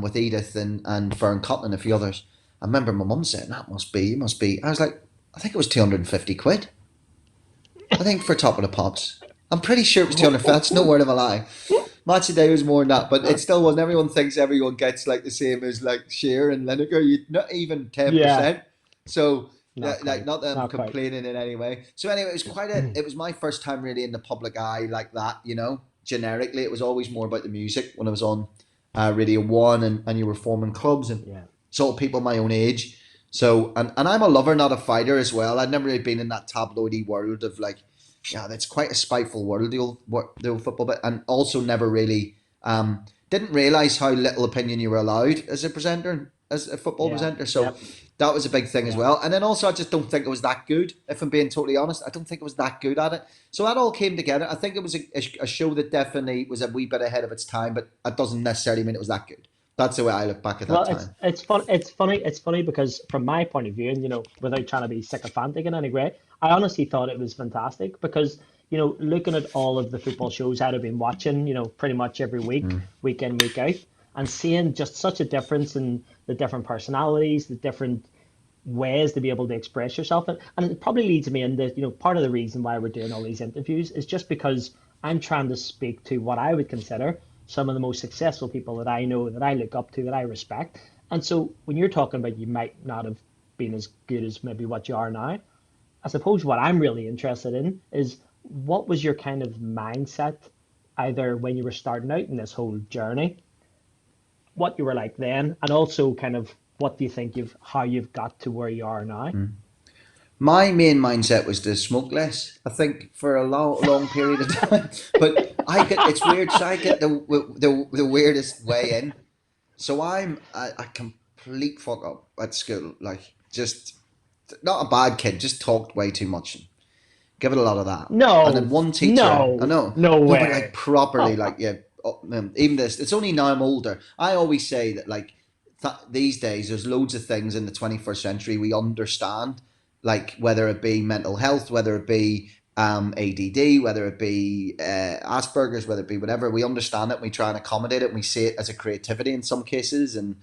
Speaker 2: With Edith and Fern Cotton and a few others. I remember my mum saying that must be. I was like, I think it was 250 quid. I think for Top of the Pops. I'm pretty sure it was 250. That's no word of a lie. Match a day was more than that, but it still wasn't. Everyone thinks everyone gets like the same as like Sheer and Lineker. You not even
Speaker 1: Yeah,
Speaker 2: 10%. So
Speaker 1: not
Speaker 2: like
Speaker 1: quite,
Speaker 2: not that I'm
Speaker 1: not quite.
Speaker 2: complaining in any way. So anyway, it was my first time really in the public eye like that. Generically, it was always more about the music when I was on Radio One and you were forming clubs and
Speaker 1: Yeah,
Speaker 2: sort of people my own age. So and I'm a lover, not a fighter as well. I'd never really been in that tabloidy world of like, yeah, that's quite a spiteful world, the old football bit, and also never really didn't realize how little opinion you were allowed as a presenter, as a football
Speaker 1: yeah,
Speaker 2: presenter. So
Speaker 1: yep,
Speaker 2: that was a big thing as
Speaker 1: yeah.
Speaker 2: well. And then also, I just don't think it was that good. If I'm being totally honest, I don't think it was that good at it. So that all came together. I think it was a show that definitely was a wee bit ahead of its time, but it doesn't necessarily mean it was that good. That's the way I look back at that
Speaker 1: Well, it's
Speaker 2: time.
Speaker 1: it's fun. It's funny because from my point of view, and without trying to be sycophantic in any way, I honestly thought it was fantastic because looking at all of the football shows I'd have been watching, pretty much every week,
Speaker 2: Mm.
Speaker 1: week in, week out, and seeing just such a difference in the different personalities, the different ways to be able to express yourself, and it probably leads me into, part of the reason why we're doing all these interviews is just because I'm trying to speak to what I would consider some of the most successful people that I know, that I look up to, that I respect. And so when you're talking about you might not have been as good as maybe what you are now, I suppose what I'm really interested in is what was your kind of mindset either when you were starting out in this whole journey, what you were like then, and also kind of what do you think how you've got to where you are now?
Speaker 2: My main mindset was to smoke less. I think for a long, long period of time. But it's weird. So I get the weirdest way in. So I'm a complete fuck up at school. Like just not a bad kid. Just talked way too much. And give it a lot of that. And then
Speaker 1: No,
Speaker 2: one teacher, I
Speaker 1: no,
Speaker 2: know,
Speaker 1: no
Speaker 2: no, but like
Speaker 1: way.
Speaker 2: properly,
Speaker 1: Oh,
Speaker 2: like yeah. Even this, it's only now I'm older. I always say that like these days, there's loads of things in the 21st century we understand, like whether it be mental health, whether it be ADD, whether it be Asperger's, whether it be whatever. We understand it, and we try and accommodate it, and we see it as a creativity in some cases. And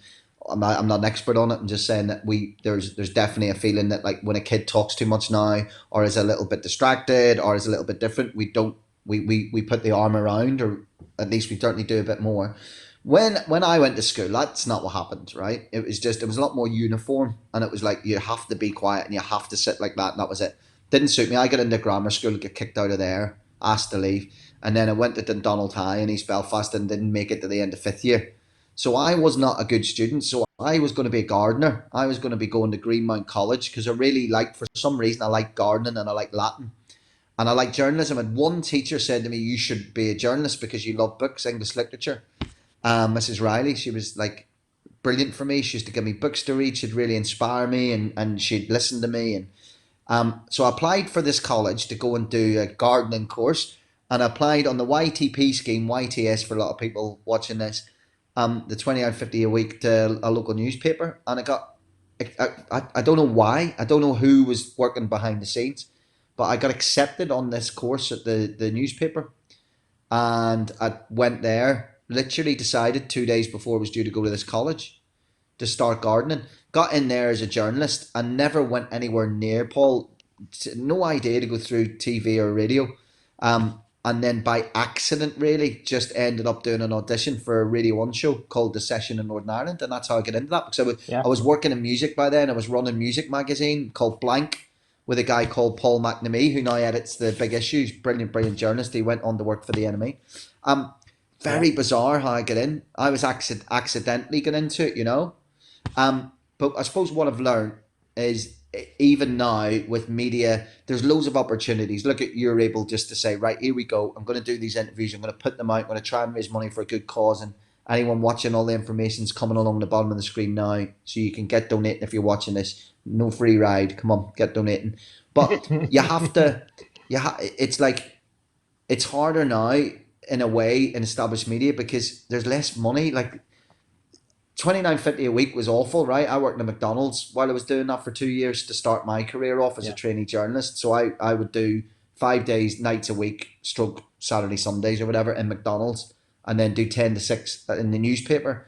Speaker 2: I'm not an expert on it. I'm just saying that there's definitely a feeling that like when a kid talks too much now, or is a little bit distracted, or is a little bit different, we don't we put the arm around, or at least we certainly do a bit more. When I went to school, that's not what happened, right? It was a lot more uniform, and it was like you have to be quiet and you have to sit like that, and that was it. Didn't suit me. I got into grammar school, get kicked out of there, asked to leave, and then I went to Dundonald High in East Belfast and didn't make it to the end of fifth year. So I was not a good student. So I was going to be a gardener. I was going to be going to Greenmount College because I really liked, for some reason, I like gardening and I like Latin and I like journalism. And one teacher said to me, "You should be a journalist because you love books, English literature." Mrs. Riley, she was like brilliant for me. She used to give me books to read. She'd really inspire me, and she'd listen to me. And so I applied for this college to go and do a gardening course, and I applied on the YTP scheme, YTS for a lot of people watching this, the 20 and 50 a week to a local newspaper, and I got. I don't know why. I don't know who was working behind the scenes, but I got accepted on this course at the newspaper, and I went there. Literally decided 2 days before I was due to go to this college to start gardening. Got in there as a journalist and never went anywhere near Paul. No idea to go through TV or radio. And then by accident, really, just ended up doing an audition for a Radio 1 show called The Session in Northern Ireland. And that's how I got into that because I
Speaker 1: yeah.
Speaker 2: was working in music by then. I was running a music magazine called Blank with a guy called Paul McNamee, who now edits the Big Issues. Brilliant, brilliant journalist. He went on to work for the NME. Um,
Speaker 1: Yeah.
Speaker 2: Very bizarre how I got in. I was accidentally got into it. But I suppose what I've learned is even now with media, there's loads of opportunities. Look at you're able just to say, right, here we go. I'm going to do these interviews. I'm going to put them out. I'm going to try and raise money for a good cause. And anyone watching, all the information's coming along the bottom of the screen now, so you can get donating if you're watching this. No free ride. Come on, get donating. But you have to. It's like it's harder now in a way in established media because there's less money. Like £29.50 a week was awful, right? I worked in a McDonald's while I was doing that for 2 years to start my career off as a
Speaker 1: Yeah.
Speaker 2: trainee journalist. So I would do 5 days, nights a week, stroke Saturday, Sundays or whatever in McDonald's, and then do 10 to 6 in the newspaper.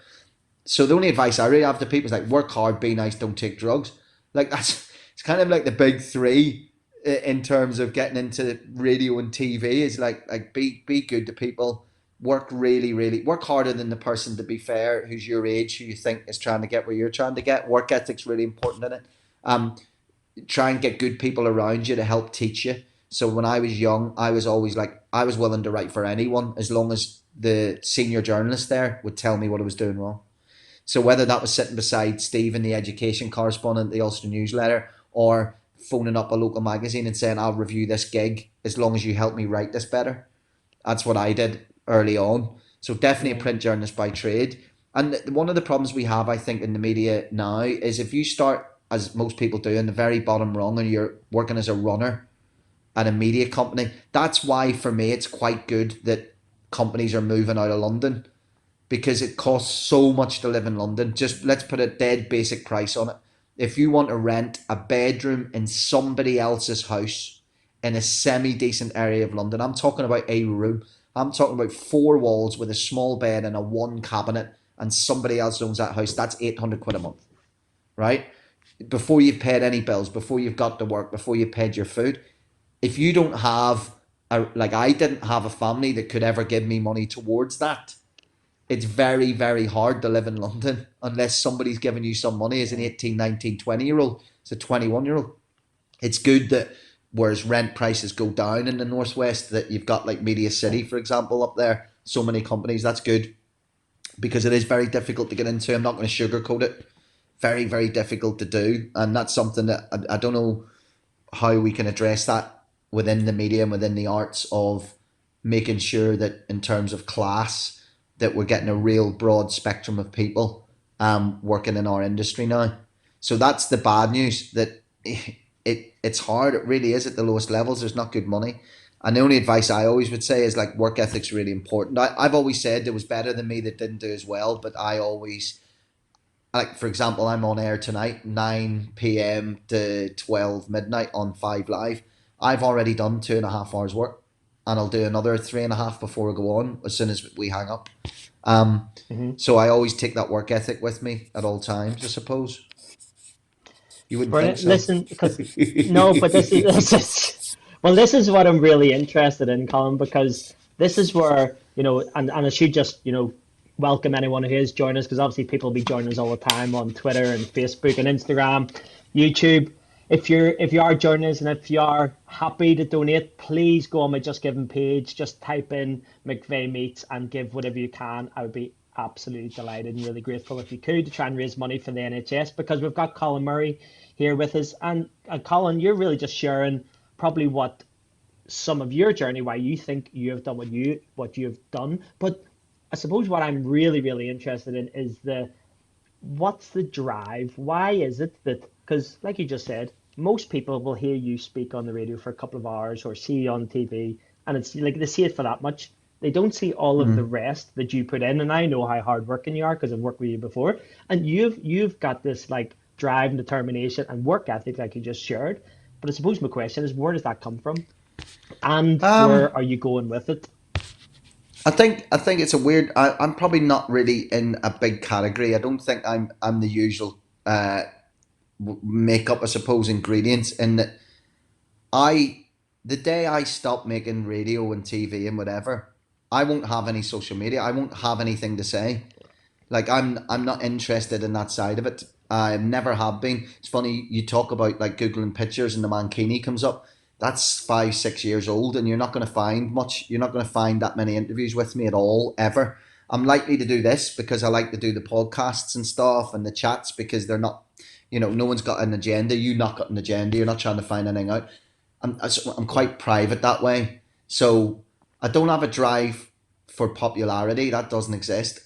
Speaker 2: So the only advice I really have to people is like work hard, be nice, don't take drugs. Like that's it's kind of like the big three in terms of getting into radio and TV is like be good to people, work really work harder than the person to be fair who's your age who you think is trying to get where you're trying to get. Work ethic's really important in it. Um, Try and get good people around you to help teach you. So when I was young, I was always like I was willing to write for anyone as long as the senior journalist there would tell me what I was doing wrong. So whether that was sitting beside Stephen, the education correspondent, the Ulster newsletter, or phoning up a local magazine and saying, I'll review this gig as long as you help me write this better. That's what I did early on. So definitely a
Speaker 1: Yeah.
Speaker 2: print journalist by trade. And one of the problems we have, I think, in the media now is if you start, as most people do, in the very bottom rung and you're working as a runner at a media company, that's why for me it's quite good that companies are moving out of London because it costs so much to live in London. Just let's put a dead basic price on it. If you want to rent a bedroom in somebody else's house in a semi decent area of London, I'm talking about a room. I'm talking about four walls with a small bed and a one cabinet, and somebody else owns that house. That's £800 a month, right? Before you've paid any bills, before you've got to work, before you paid your food. If you don't have like I didn't have a family that could ever give me money towards that, it's very hard to live in London unless somebody's giving you some money as an
Speaker 1: Yeah.
Speaker 2: 18, 19, 20 year old. It's a 21-year old. It's good that whereas rent prices go down in the Northwest, that you've got like Media
Speaker 1: Yeah.
Speaker 2: City, for example, up there, so many companies. That's good because it is very difficult to get into. I'm not going to sugarcoat it. Very difficult to do. And that's something that I don't know how we can address that within the media and within the arts of making sure that in terms of class that we're getting a real broad spectrum of people working in our industry now. So that's the bad news that it's hard. It really is at the lowest levels. There's not good money. And the only advice I always would say is like work ethic's really important. I've always said there was better than me that didn't do as well, but I always like for example, I'm on air tonight, 9 p.m. to 12 midnight on 5 Live. I've already done 2.5 hours work and I'll do another 3.5 before I go on as soon as we hang up. Um,
Speaker 1: Hmm.
Speaker 2: so I always take that work ethic with me at all times, I suppose. You wouldn't think
Speaker 1: Brilliant.
Speaker 2: so?
Speaker 1: Listen, because no, but this is well, this is what I'm really interested in, Colin, because this is where, and I should just, welcome anyone who is joining us, because obviously people will be joining us all the time on Twitter and Facebook and Instagram, YouTube. If you are joining us and if you are happy to donate, please go on my Just Giving page, just type in McVeigh Meets and give whatever you can. I would be absolutely delighted and really grateful if you could to try and raise money for the NHS because we've got Colin Murray here with us. And Colin, you're really just sharing probably what some of your journey, why you think you have done what you have done. But I suppose what I'm really interested in is what's the drive? Why is it that, because like you just said, most people will hear you speak on the radio for a couple of hours or see you on TV, and it's like they see it for that much. They don't see all of the
Speaker 2: Mm.
Speaker 1: rest that you put in, and I know how hardworking you are because I've worked with you before, and you've got this like drive and determination and work ethic like you just shared. But I suppose my question is, where does that come from, and
Speaker 2: Um,
Speaker 1: where are you going with it?
Speaker 2: I think it's a weird. I'm probably not really in a big category. I don't think I'm the usual makeup, I suppose, ingredients in that I the day I stop making radio and TV and whatever, I won't have any social media. I won't have anything to say. Like I'm not interested in that side of it. I never have been. It's funny you talk about like googling pictures and the mankini comes up. That's 5 6 years old, and you're not going to find much. You're not going to find that many interviews with me at all ever. I'm likely to do this because I like to do the podcasts and stuff and the chats because they're not, no one's got an agenda. You not got an agenda. You're not trying to find anything out. I'm
Speaker 1: Yeah.
Speaker 2: quite private that way. So I don't have a drive for popularity. That doesn't exist.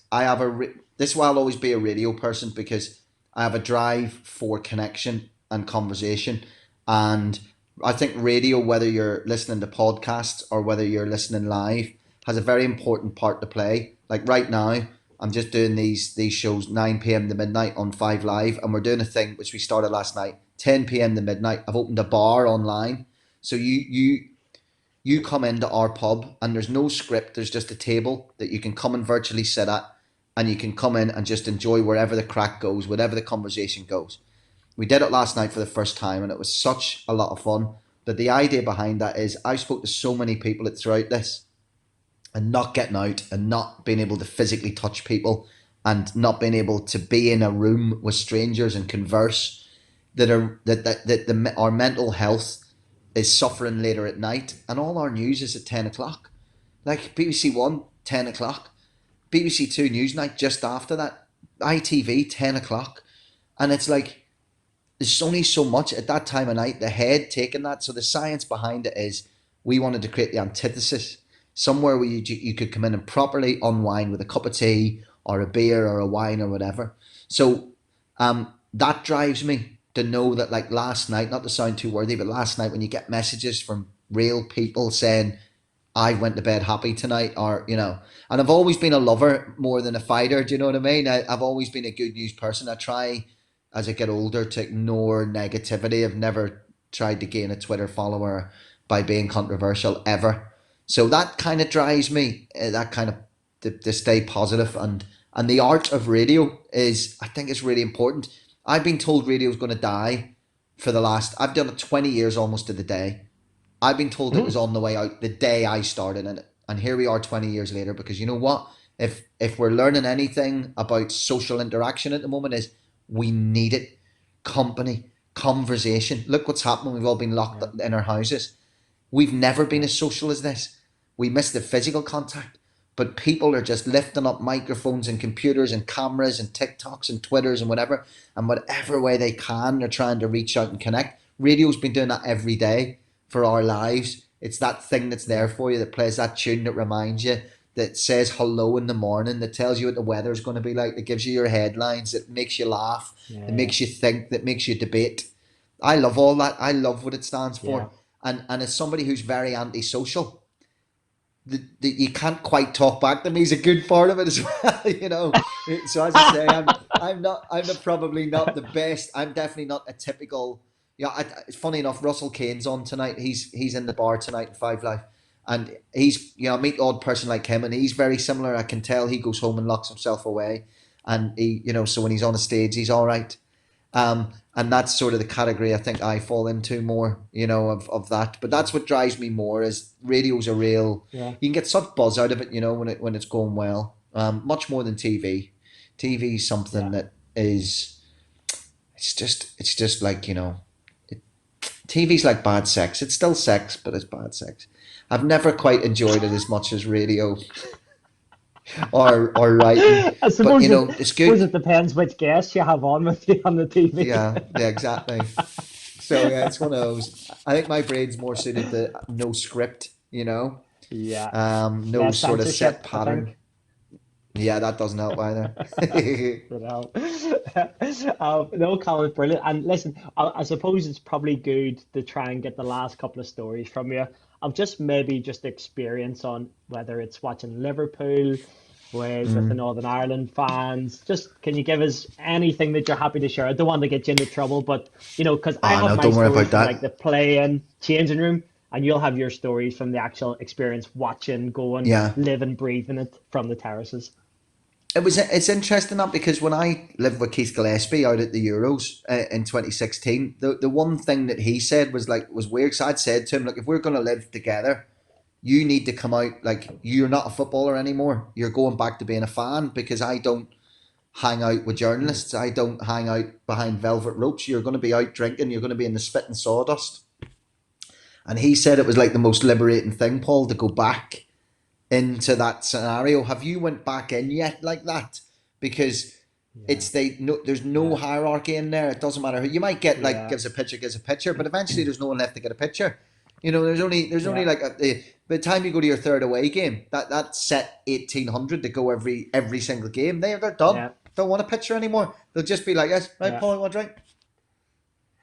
Speaker 2: This is why I'll always be a radio person because I have a drive for connection and conversation. And I think radio, whether you're listening to podcasts or whether you're listening live, has a very important part to play. Like right now, I'm just doing these shows 9 p.m. to midnight on Five Live, and we're doing a thing which we started last night, 10 p.m. to midnight. I've opened a bar online, so you come into our pub, and there's no script. There's just a table that you can come and virtually sit at, and you can come in and just enjoy wherever the crack goes, whatever the conversation goes. We did it last night for the first time, and it was such a lot of fun. But the idea behind that is I spoke to so many people throughout this, and not getting out and not being able to physically touch people and not being able to be in a room with strangers and converse, our mental health is suffering later at night, and all our news is at 10 o'clock. Like BBC One, 10 o'clock, BBC Two Newsnight just after that, ITV, 10 o'clock. And it's like, there's only so much at that time of night, the head taking that. So the science behind it is we wanted to create the antithesis, somewhere where you could come in and properly unwind with a cup of tea or a beer or a wine or whatever. So that drives me to know that, like last night, not to sound too worthy, but last night when you get messages from real people saying, I went to bed happy tonight, or, and I've always been a lover more than a fighter. Do you know what I mean? I've always been a good news person. I try, as I get older, to ignore negativity. I've never tried to gain a Twitter follower by being controversial ever. So that kind of drives me, that kind of to stay positive. And the art of radio is, I think it's really important. I've been told radio is going to die for I've done it 20 years almost to the day. I've been told it was on the way out the day I started in it. And here we are 20 years later, because you know what? If we're learning anything about social interaction at the moment, is we need it. Company, conversation. Look what's happening. We've all been locked in our houses. We've never been as social as this. We miss the physical contact, but people are just lifting up microphones and computers and cameras and TikToks and Twitters and whatever way they can, they're trying to reach out and connect. Radio's been doing that every day for our lives. It's that thing that's there for you, that plays that tune that reminds you, that says hello in the morning, that tells you what the weather's going to be like, that gives you your headlines, that makes you laugh, that makes you think, that makes you debate. I love all that. I love what it stands for. And as somebody who's very antisocial, you can't quite talk back to me is a good part of it as well. So as I say, I'm probably not the best. I'm definitely not a typical. It's funny enough. Russell Kane's on tonight. He's in the bar tonight in Five Live, and he's I meet an odd person like him, and he's very similar. I can tell he goes home and locks himself away, and he so when he's on a stage, he's all right. And that's sort of the category I think I fall into more, of that. But that's what drives me more, is radio's a real. You can get such buzz out of it, when it's going well. Much more than TV. TV is something that is. It's just like TV's like bad sex. It's still sex, but it's bad sex. I've never quite enjoyed it as much as radio. or writing.
Speaker 1: I suppose
Speaker 2: it's good.
Speaker 1: Suppose it depends which guests you have on with you on the TV.
Speaker 2: Yeah, exactly. So it's one of those. I think my brain's more suited to no script,
Speaker 1: Yeah.
Speaker 2: no
Speaker 1: Less
Speaker 2: sort of set
Speaker 1: censorship, I
Speaker 2: pattern.
Speaker 1: think.
Speaker 2: Yeah, that doesn't help either.
Speaker 1: You know. No, Colin, brilliant. And listen, I suppose it's probably good to try and get the last couple of stories from you of just maybe just experience on whether it's watching Liverpool with the Northern Ireland fans. Just can you give us anything that you're happy to share? I don't want to get you into trouble, but because I
Speaker 2: Oh
Speaker 1: have
Speaker 2: no,
Speaker 1: my
Speaker 2: don't worry
Speaker 1: stories
Speaker 2: about
Speaker 1: from like
Speaker 2: that.
Speaker 1: the play-in, changing room, and you'll have your stories from the actual experience watching, going,
Speaker 2: Yeah.
Speaker 1: living, breathing it from the terraces.
Speaker 2: It's interesting that, because when I lived with Keith Gillespie out at the Euros in 2016, the one thing that he said was weird. Cause I'd said to him, like, if we're going to live together, you need to come out, like, you're not a footballer anymore. You're going back to being a fan, because I don't hang out with
Speaker 1: Mm.
Speaker 2: journalists. I don't hang out behind velvet ropes. You're going to be out drinking. You're going to be in the spit and sawdust. And he said it was like the most liberating thing, Paul, to go back into that scenario. Have you went back in yet like that? Because
Speaker 1: Yeah,
Speaker 2: there's no
Speaker 1: yeah,
Speaker 2: hierarchy in there. It doesn't matter who you might get. Like,
Speaker 1: yeah,
Speaker 2: gives a picture, but eventually there's no one left to get a picture. There's only
Speaker 1: yeah,
Speaker 2: like by the time you go to your third away game, that's set 1,800 to go every single game. They're done.
Speaker 1: yeah,
Speaker 2: Don't want a picture anymore. They'll just be like, yes, right,
Speaker 1: yeah.
Speaker 2: Paul, I want a drink.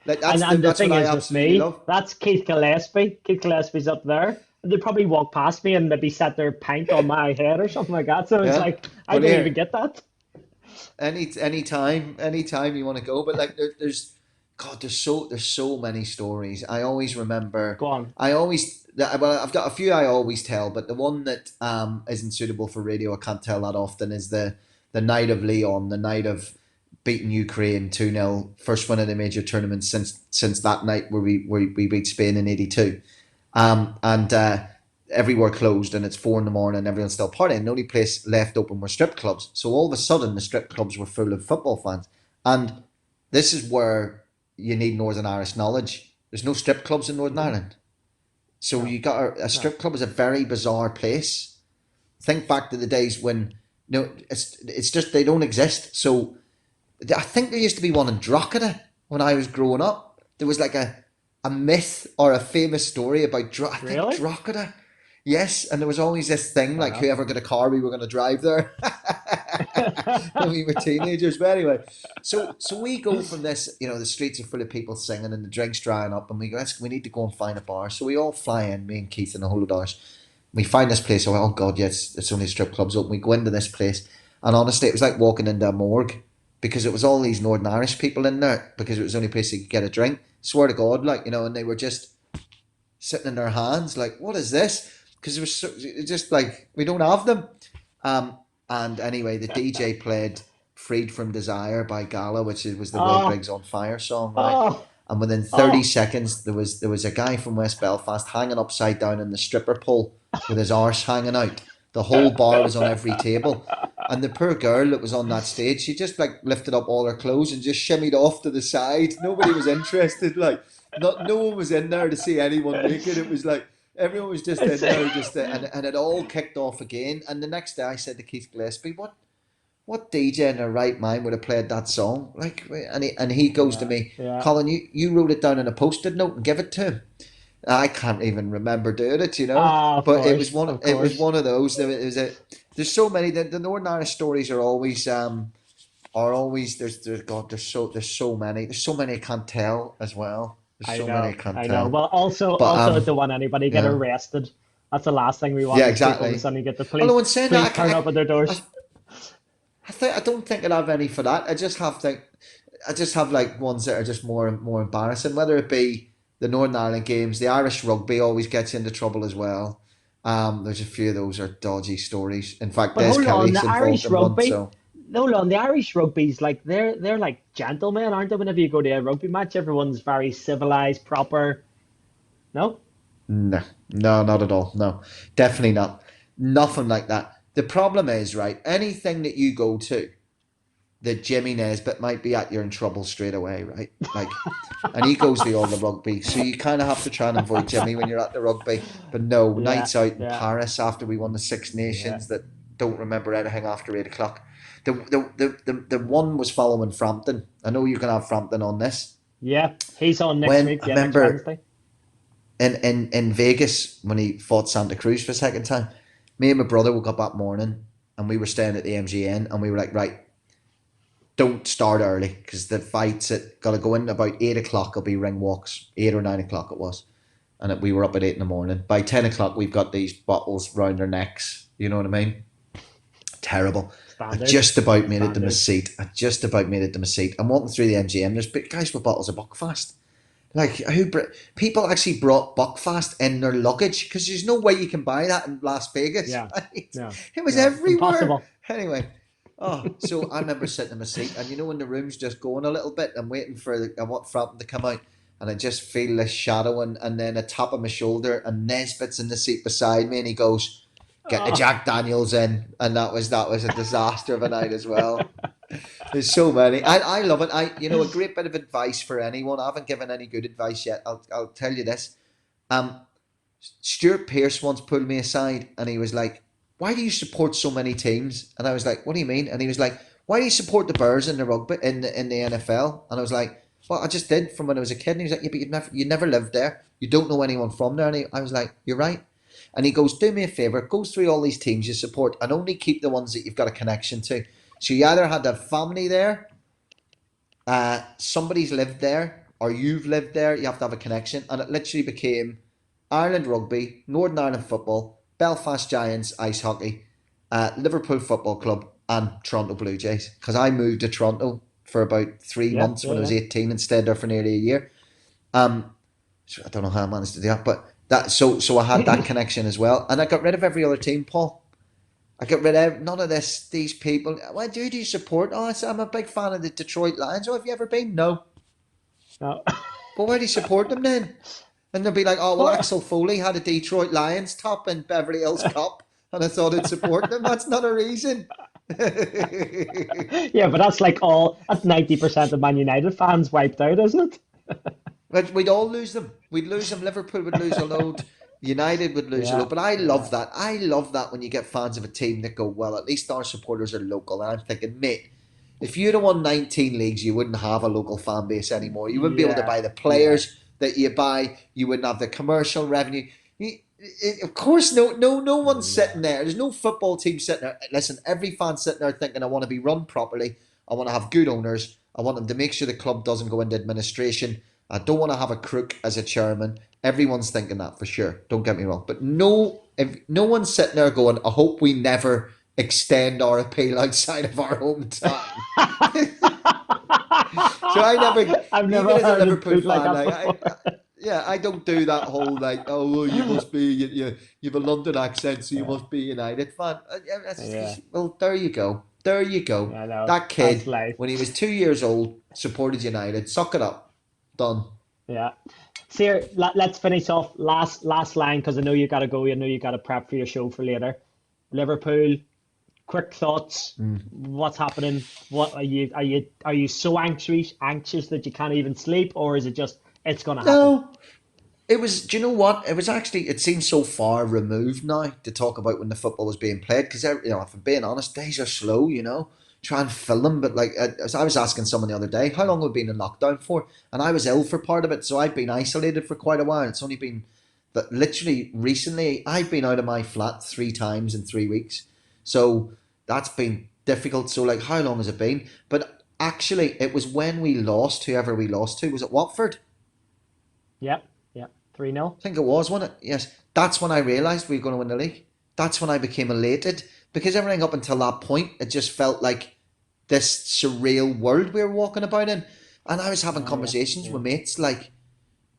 Speaker 2: Like
Speaker 1: And the
Speaker 2: that's what
Speaker 1: thing
Speaker 2: I
Speaker 1: is with
Speaker 2: absolutely
Speaker 1: me,
Speaker 2: love.
Speaker 1: that's Keith Gillespie. Keith Gillespie's up there. they probably walk past me and maybe set their pint on my head or something like that. So it's
Speaker 2: Yeah.
Speaker 1: like I
Speaker 2: Well,
Speaker 1: don't even
Speaker 2: here,
Speaker 1: get that.
Speaker 2: anytime you want to go, but like there's God, there's so many stories. I always remember.
Speaker 1: Go on.
Speaker 2: Well, I've got a few I always tell, but the one that isn't suitable for radio, I can't tell that often, is the night of Leon, the night of beating Ukraine 2-0, first win in a major tournament since that night where we beat Spain in '82. And everywhere closed and it's 4 in the morning and everyone's still partying. The only place left open were strip clubs. So all of a sudden the strip clubs were full of football fans. And this is where you need Northern Irish knowledge. There's no strip clubs in Northern
Speaker 1: Hmm.
Speaker 2: Ireland. So
Speaker 1: No,
Speaker 2: you got a
Speaker 1: no,
Speaker 2: strip club is a very bizarre place. Think back to the days when it's just they don't exist. So I think there used to be one in Drogheda when I was growing up. There was like a myth or a famous story about I think
Speaker 1: really?
Speaker 2: Drogheda. Yes, and there was always this thing
Speaker 1: Fair
Speaker 2: like
Speaker 1: enough.
Speaker 2: whoever got a car, we were going to drive there when we were teenagers. But anyway, so we go from this, the streets are full of people singing and the drinks drying up, and we go, we need to go and find a bar. So we all fly in, me and Keith and a whole of ours. We find this place. Oh God, yes, it's only strip clubs open. We go into this place, and honestly, it was like walking into a morgue because it was all these Northern Irish people in there because it was the only place you could get a drink. Swear to God, and they were just sitting in their hands, like, what is this? Because it just like we don't have them. Um, and anyway, the DJ played "Freed from Desire" by Gala, was the Will
Speaker 1: Oh,
Speaker 2: Briggs on Fire song, right?
Speaker 1: oh,
Speaker 2: And within 30
Speaker 1: oh.
Speaker 2: seconds, there was a guy from West Belfast hanging upside down in the stripper pole with his arse hanging out. The whole bar was on every table. And the poor girl that was on that stage, she just like lifted up all her clothes and just shimmied off to the side. Nobody was interested. Like, no one was in there to see anyone naked. It was like everyone was just
Speaker 1: It's,
Speaker 2: in there, and it all kicked off again. And the next day, I said to Keith Gillespie, "What DJ in their right mind would have played that song?" Like, and he goes to
Speaker 1: yeah,
Speaker 2: me,
Speaker 1: yeah.
Speaker 2: "Colin, you wrote it down in a post-it note and give it to him." I can't even remember doing it.
Speaker 1: Ah, of
Speaker 2: But it was
Speaker 1: course,
Speaker 2: one.
Speaker 1: of
Speaker 2: It was
Speaker 1: course.
Speaker 2: one of those. There's so many. The Northern Irish stories are always there's God there's so many. There's so many I can't tell as well. There's
Speaker 1: I
Speaker 2: so many I
Speaker 1: know,
Speaker 2: can't
Speaker 1: I know.
Speaker 2: tell.
Speaker 1: Well, also,
Speaker 2: But
Speaker 1: also, I don't want anybody get
Speaker 2: yeah,
Speaker 1: arrested. That's the last thing we want
Speaker 2: yeah,
Speaker 1: is people to
Speaker 2: exactly.
Speaker 1: suddenly get the
Speaker 2: Although
Speaker 1: police,
Speaker 2: in saying
Speaker 1: police
Speaker 2: that,
Speaker 1: turn up at their
Speaker 2: I,
Speaker 1: doors.
Speaker 2: I don't think I'd have any for that. I just have like ones that are just more embarrassing. Whether it be the Northern Ireland games, the Irish rugby always gets you into trouble as well. There's a few of those are dodgy stories. In fact,
Speaker 1: But
Speaker 2: Des
Speaker 1: hold on,
Speaker 2: Kelly's
Speaker 1: the
Speaker 2: involved
Speaker 1: Irish
Speaker 2: in one.
Speaker 1: rugby,
Speaker 2: So
Speaker 1: hold on, the Irish rugby's like they're like gentlemen, aren't they? Whenever you go to a rugby match, everyone's very civilized, proper. No?
Speaker 2: no, no, not at all. No, definitely not. Nothing like that. The problem is, right, anything that you go to that Jimmy Nesbitt might be at, you're in trouble straight away, right? Like, and he goes to all the rugby, so you kind of have to try and avoid Jimmy when you're at the rugby. But no,
Speaker 1: Yeah,
Speaker 2: nights out in
Speaker 1: yeah,
Speaker 2: Paris after we won the Six
Speaker 1: yeah,
Speaker 2: Nations that don't remember anything after 8 o'clock. The one was following Frampton. I know you can have Frampton on this.
Speaker 1: yeah. He's on next
Speaker 2: When
Speaker 1: week.
Speaker 2: I
Speaker 1: Yeah, next
Speaker 2: remember
Speaker 1: Wednesday.
Speaker 2: in Vegas when he fought Santa Cruz for a second time, me and my brother woke up that morning and we were staying at the MGN and we were like, right, don't start early because the fights at got to go in about 8 o'clock. It'll be ring walks, 8 or 9 o'clock it was, and we were up at 8 in the morning. By 10 o'clock, we've got these bottles round our necks. You know what I mean? Terrible. I
Speaker 1: Standard,
Speaker 2: just about made it to my
Speaker 1: standard.
Speaker 2: seat. I'm walking through the MGM. There's big guys with bottles of Buckfast. Like people actually brought Buckfast in their luggage because there's no way you can buy that in Las Vegas.
Speaker 1: Yeah,
Speaker 2: Right?
Speaker 1: no,
Speaker 2: It was
Speaker 1: no,
Speaker 2: everywhere.
Speaker 1: impossible.
Speaker 2: Anyway, so I remember sitting in my seat, and when the room's just going a little bit, I'm waiting for I want Frampton to come out, and I just feel this shadow, and then a tap on my shoulder, and Nesbitt's in the seat beside me, and he goes, "Get the
Speaker 1: Oh.
Speaker 2: Jack Daniels in," and that was a disaster of a night as well. There's so many. I love it. A great bit of advice for anyone. I haven't given any good advice yet. I'll tell you this. Um, Stuart Pearce once pulled me aside and he was like, "Why do you support so many teams?" And I was like, "What do you mean?" And he was like, "Why do you support the Bears in the rugby in the NFL?" And I was like, "Well, I just did from when I was a kid." And he was like, "Yeah, but you never lived there. You don't know anyone from there." And I was like, "You're right." And he goes, "Do me a favor, go through all these teams you support and only keep the ones that you've got a connection to. So you either had to have family there, somebody's lived there, or you've lived there. You have to have a connection." And it literally became Ireland rugby, Northern Ireland football, Belfast Giants ice hockey, Liverpool Football Club, and Toronto Blue Jays. Because I moved to Toronto for about three
Speaker 1: Yeah,
Speaker 2: months
Speaker 1: yeah,
Speaker 2: when I was
Speaker 1: yeah.
Speaker 2: 18 and stayed there for nearly a year. So I don't know how I managed to do that, but so I had that connection as well, and I got rid of every other team, Paul. I got rid of none of these people. Why do you support? Oh, I'm a big fan of the Detroit Lions. Oh, have you ever been? No.
Speaker 1: No.
Speaker 2: But why do you support them then? And they'll be like, oh, well,
Speaker 1: Well,
Speaker 2: Axel Foley had a Detroit Lions top in Beverly Hills Cup, and I thought I'd support them. That's not a reason.
Speaker 1: yeah, but that's 90% of Man United fans wiped out, isn't it?
Speaker 2: But we'd all lose them. We'd lose them. Liverpool would lose a load. United would lose a
Speaker 1: Yeah,
Speaker 2: load. But I love
Speaker 1: yeah,
Speaker 2: that. I love that when you get fans of a team that go, well, at least our supporters are local. And I'm thinking, mate, if you'd have won 19 leagues, you wouldn't have a local fan base anymore. You wouldn't be able to
Speaker 1: yeah,
Speaker 2: buy the
Speaker 1: yeah,
Speaker 2: players that you buy. You wouldn't have the commercial revenue. Of course, no one's sitting
Speaker 1: no,
Speaker 2: there. There's no football team sitting there. Listen, every fan sitting there thinking, I want to be run properly. I want to have good owners. I want them to make sure the club doesn't go into administration. I don't want to have a crook as a chairman. Everyone's thinking that for sure. Don't get me wrong. But no, if no one's sitting there going, I hope we never extend our appeal outside of our hometown. So I never,
Speaker 1: I've
Speaker 2: even
Speaker 1: never
Speaker 2: as a
Speaker 1: heard it
Speaker 2: Liverpool
Speaker 1: put like
Speaker 2: fan,
Speaker 1: that
Speaker 2: like
Speaker 1: before.
Speaker 2: yeah, I don't do that whole like, oh, well, you must be, you have a London accent, so you
Speaker 1: Yeah,
Speaker 2: must be a United fan.
Speaker 1: yeah,
Speaker 2: Well, there you go, there you go.
Speaker 1: I know.
Speaker 2: That
Speaker 1: That's
Speaker 2: kid,
Speaker 1: life.
Speaker 2: when he was 2 years old, supported United. Suck it up, done.
Speaker 1: Yeah. Sir, let's finish off last line because I know you got to go. I know you got to prep for your show for later. Liverpool, quick thoughts. What's happening? What are you so anxious that you can't even sleep, or is it just it's gonna happen?
Speaker 2: No, it was. Do you know what? It was actually. It seems so far removed now to talk about when the football was being played because if I'm being honest, days are slow. Try and fill them, but like as I was asking someone the other day, how long have we been in lockdown for? And I was ill for part of it, so I've been isolated for quite a while. It's only been that literally recently I've been out of my flat 3 times in 3 weeks, so that's been difficult. So like, how long has it been? But actually, it was when we lost whoever we lost to. Was it Watford?
Speaker 1: Yep, yep. 3-0.
Speaker 2: I think it was, wasn't it? Yes. That's when I realised we were going to win the league. That's when I became elated because everything up until that point, it just felt like this surreal world we were walking about in. And I was having
Speaker 1: Oh yeah,
Speaker 2: conversations
Speaker 1: yeah,
Speaker 2: with mates like,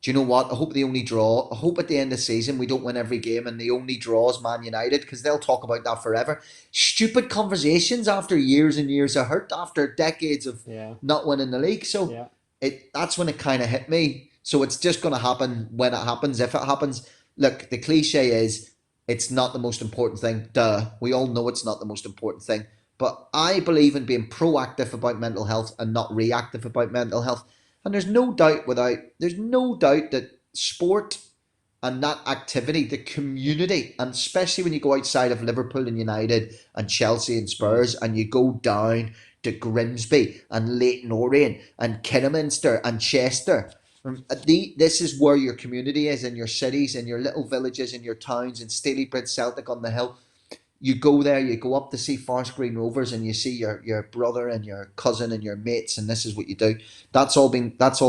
Speaker 2: do you know what? I hope they only draw. I hope at the end of the season we don't win every game and the only draw is Man United because they'll talk about that forever. Stupid conversations after years and years of hurt, after decades of
Speaker 1: yeah,
Speaker 2: not winning the league. So
Speaker 1: yeah.
Speaker 2: that's when it kind of hit me. So it's just going to happen when it happens. If it happens, look, the cliche is it's not the most important thing. Duh. We all know it's not the most important thing. But I believe in being proactive about mental health and not reactive about mental health. And there's no doubt that sport and that activity, the community, and especially when you go outside of Liverpool and United and Chelsea and
Speaker 1: Mm.
Speaker 2: Spurs and you go down to Grimsby and Leighton Orient and Kidderminster and Chester. This is where your community is in your cities, in your little villages, in your towns, in Stalybridge, Celtic on the Hill. You go there, you go up to see Forest Green Rovers, and you see your brother and your cousin and your mates, and this is what you do. That's all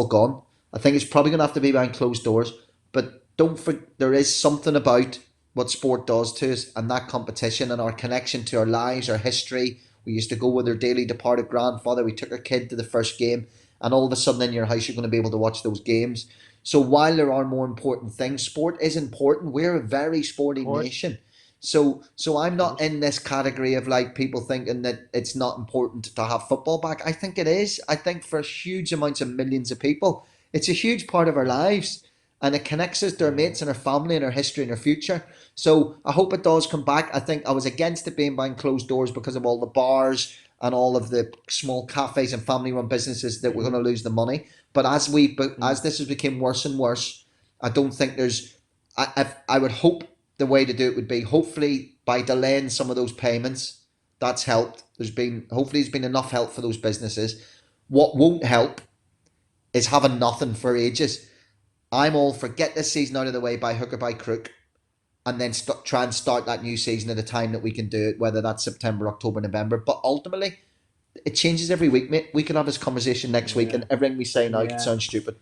Speaker 2: gone. I think it's probably going to have to be behind closed doors, but don't for there is something about what sport does to us and that competition and our connection to our lives, our history. We used to go with our dearly departed grandfather. We took our kid to the first game, and all of a sudden in your house you're going to be able to watch those games. So while there are more important things, sport is important. We're a very
Speaker 1: Of
Speaker 2: sporty
Speaker 1: course,
Speaker 2: nation. So I'm
Speaker 1: of
Speaker 2: not
Speaker 1: course.
Speaker 2: in this category of like people thinking that it's not important to have football back. I think it is. I think for huge amounts of millions of people, it's a huge part of our
Speaker 1: Yeah,
Speaker 2: lives, and it connects us to our
Speaker 1: yeah,
Speaker 2: mates and our family and our history and our future. So I hope it does come back. I think I was against it being behind closed doors because of all the bars and all of the small cafes and family-run businesses that we're going
Speaker 1: mm,
Speaker 2: to lose the money. But
Speaker 1: mm.
Speaker 2: as this has become worse and worse, I don't think there's. I would hope the way to do it would be hopefully by delaying some of those payments. That's helped. There's been enough help for those businesses. What won't help is having nothing for ages. I'm all for get this season out of the way by hook or by crook, and then try and start that new season at a time that we can do it, whether that's September, October, November. But ultimately, it changes every week, mate. We could have this conversation next week,
Speaker 1: Yeah,
Speaker 2: and everything we say now could
Speaker 1: yeah.
Speaker 2: sound stupid.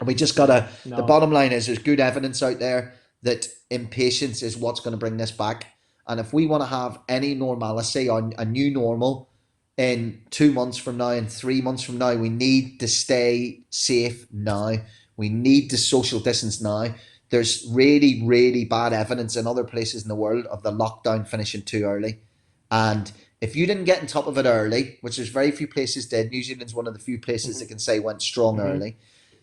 Speaker 2: And we just
Speaker 1: Yeah.
Speaker 2: gotta. The
Speaker 1: No.
Speaker 2: bottom line is there's good evidence out there that impatience is what's going to bring this back. And if we want to have any normalcy or a new normal in 2 months from now and 3 months from now, we need to stay safe now. We need to social distance now. There's really, really bad evidence in other places in the world of the lockdown finishing too early. And if you didn't get on top of it early, which there's very few places did, New Zealand's one of the few places that
Speaker 1: Hmm.
Speaker 2: can say went strong
Speaker 1: Hmm.
Speaker 2: early.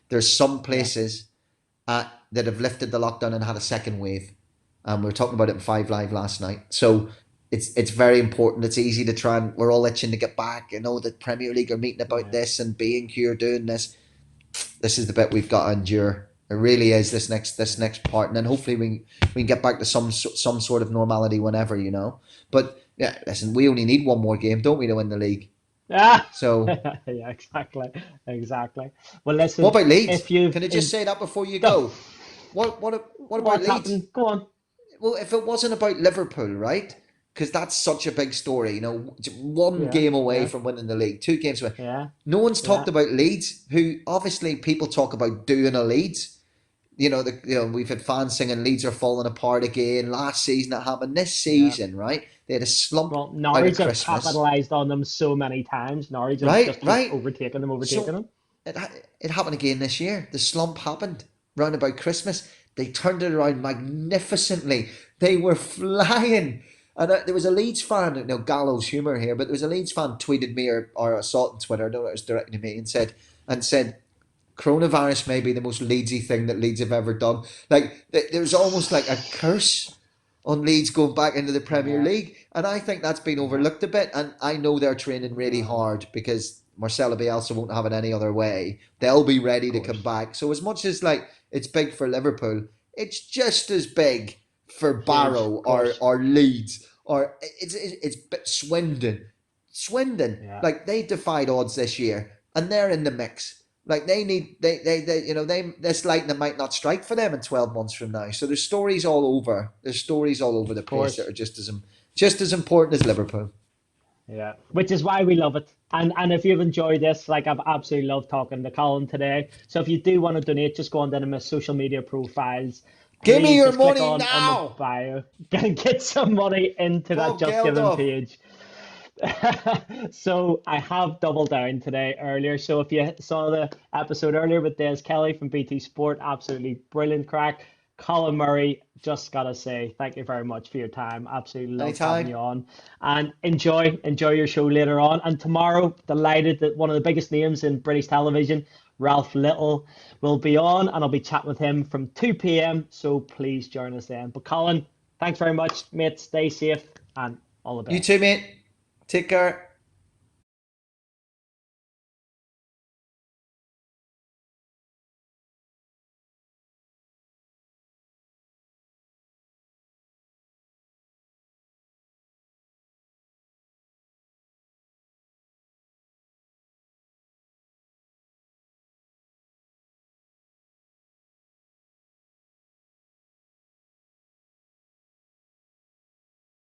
Speaker 2: There's some
Speaker 1: Yeah.
Speaker 2: places that have lifted the lockdown and had a second wave. We were talking about it in Five Live last night. So it's very important. It's easy to try and we're all itching to get back. You know, the Premier League are meeting about
Speaker 1: Yeah.
Speaker 2: this and B&Q are doing this. This is the bit we've got to endure. It really is this next part, and then hopefully we can get back to some sort of normality whenever, you know. But yeah, listen, we only need one more game, don't we, to win the league?
Speaker 1: Ah,
Speaker 2: So
Speaker 1: yeah, exactly, exactly. Well,
Speaker 2: what
Speaker 1: listen,
Speaker 2: about Leeds?
Speaker 1: if you've
Speaker 2: Can I just
Speaker 1: in
Speaker 2: say that before you
Speaker 1: the
Speaker 2: go? What about
Speaker 1: what's
Speaker 2: Leeds?
Speaker 1: happened, go on.
Speaker 2: Well, if it wasn't about Liverpool, right? Because that's such a big story. You know, one
Speaker 1: Yeah,
Speaker 2: game away
Speaker 1: yeah,
Speaker 2: from winning the league, 2 games away.
Speaker 1: yeah,
Speaker 2: No one's talked
Speaker 1: yeah.
Speaker 2: about Leeds, who obviously people talk about doing a Leeds. We've had fans singing Leeds are falling apart again. Last season it happened. This
Speaker 1: Yeah.
Speaker 2: season, right? They had a slump
Speaker 1: Well,
Speaker 2: out of
Speaker 1: Norwich have
Speaker 2: Christmas,
Speaker 1: capitalized on them so many times. Norwich have
Speaker 2: right?
Speaker 1: just keep
Speaker 2: Right.
Speaker 1: overtaking them, overtaking
Speaker 2: So
Speaker 1: them.
Speaker 2: it it happened again this year. The slump happened round about Christmas. They turned it around magnificently. They were flying. And there was a Leeds fan, gallows humour here, but there was a Leeds fan tweeted me or I saw it on Twitter. I don't know, it was directed to me and said coronavirus may be the most Leedsy thing that Leeds have ever done. Like there's almost like a curse on Leeds going back into the Premier
Speaker 1: Yeah,
Speaker 2: League, and I think that's been
Speaker 1: yeah.
Speaker 2: overlooked a bit. And I know they're training really
Speaker 1: No,
Speaker 2: hard because Marcelo Bielsa won't have it any other way. They'll be
Speaker 1: of
Speaker 2: ready to come
Speaker 1: course.
Speaker 2: back. So as much as like it's big for Liverpool, it's just as big for
Speaker 1: Huge,
Speaker 2: Barrow
Speaker 1: of
Speaker 2: or
Speaker 1: course.
Speaker 2: or Leeds or it's Swindon. Swindon,
Speaker 1: Yeah,
Speaker 2: like they defied odds this year, and they're in the mix. Like they need they this lightning might not strike for them in 12 months from now. So there's stories all over. There's stories all over the
Speaker 1: of
Speaker 2: place that
Speaker 1: course.
Speaker 2: are just as important as Liverpool.
Speaker 1: Yeah, which is why we love it. And if you've enjoyed this, like I've absolutely loved talking to Colin today. So if you do want to donate, just go on to my social media profiles.
Speaker 2: Give me
Speaker 1: Please
Speaker 2: your
Speaker 1: just click
Speaker 2: money
Speaker 1: on my
Speaker 2: now,
Speaker 1: bio and get some money into that
Speaker 2: Bob
Speaker 1: Just Giving
Speaker 2: Geldof.
Speaker 1: page. So I have doubled down today earlier. So if you saw the episode earlier with Des Kelly from BT Sport, absolutely brilliant crack. Colin Murray, just gotta say thank you very much for your time. Absolutely loved having
Speaker 2: Anytime.
Speaker 1: you on, and enjoy your show later on. And tomorrow, delighted that one of the biggest names in British television, Ralph Little, will be on, and I'll be chatting with him from 2 p.m. So please join us then. But Colin, thanks very much, mate. Stay safe and all the
Speaker 2: You too,
Speaker 1: best.
Speaker 2: mate. Take care.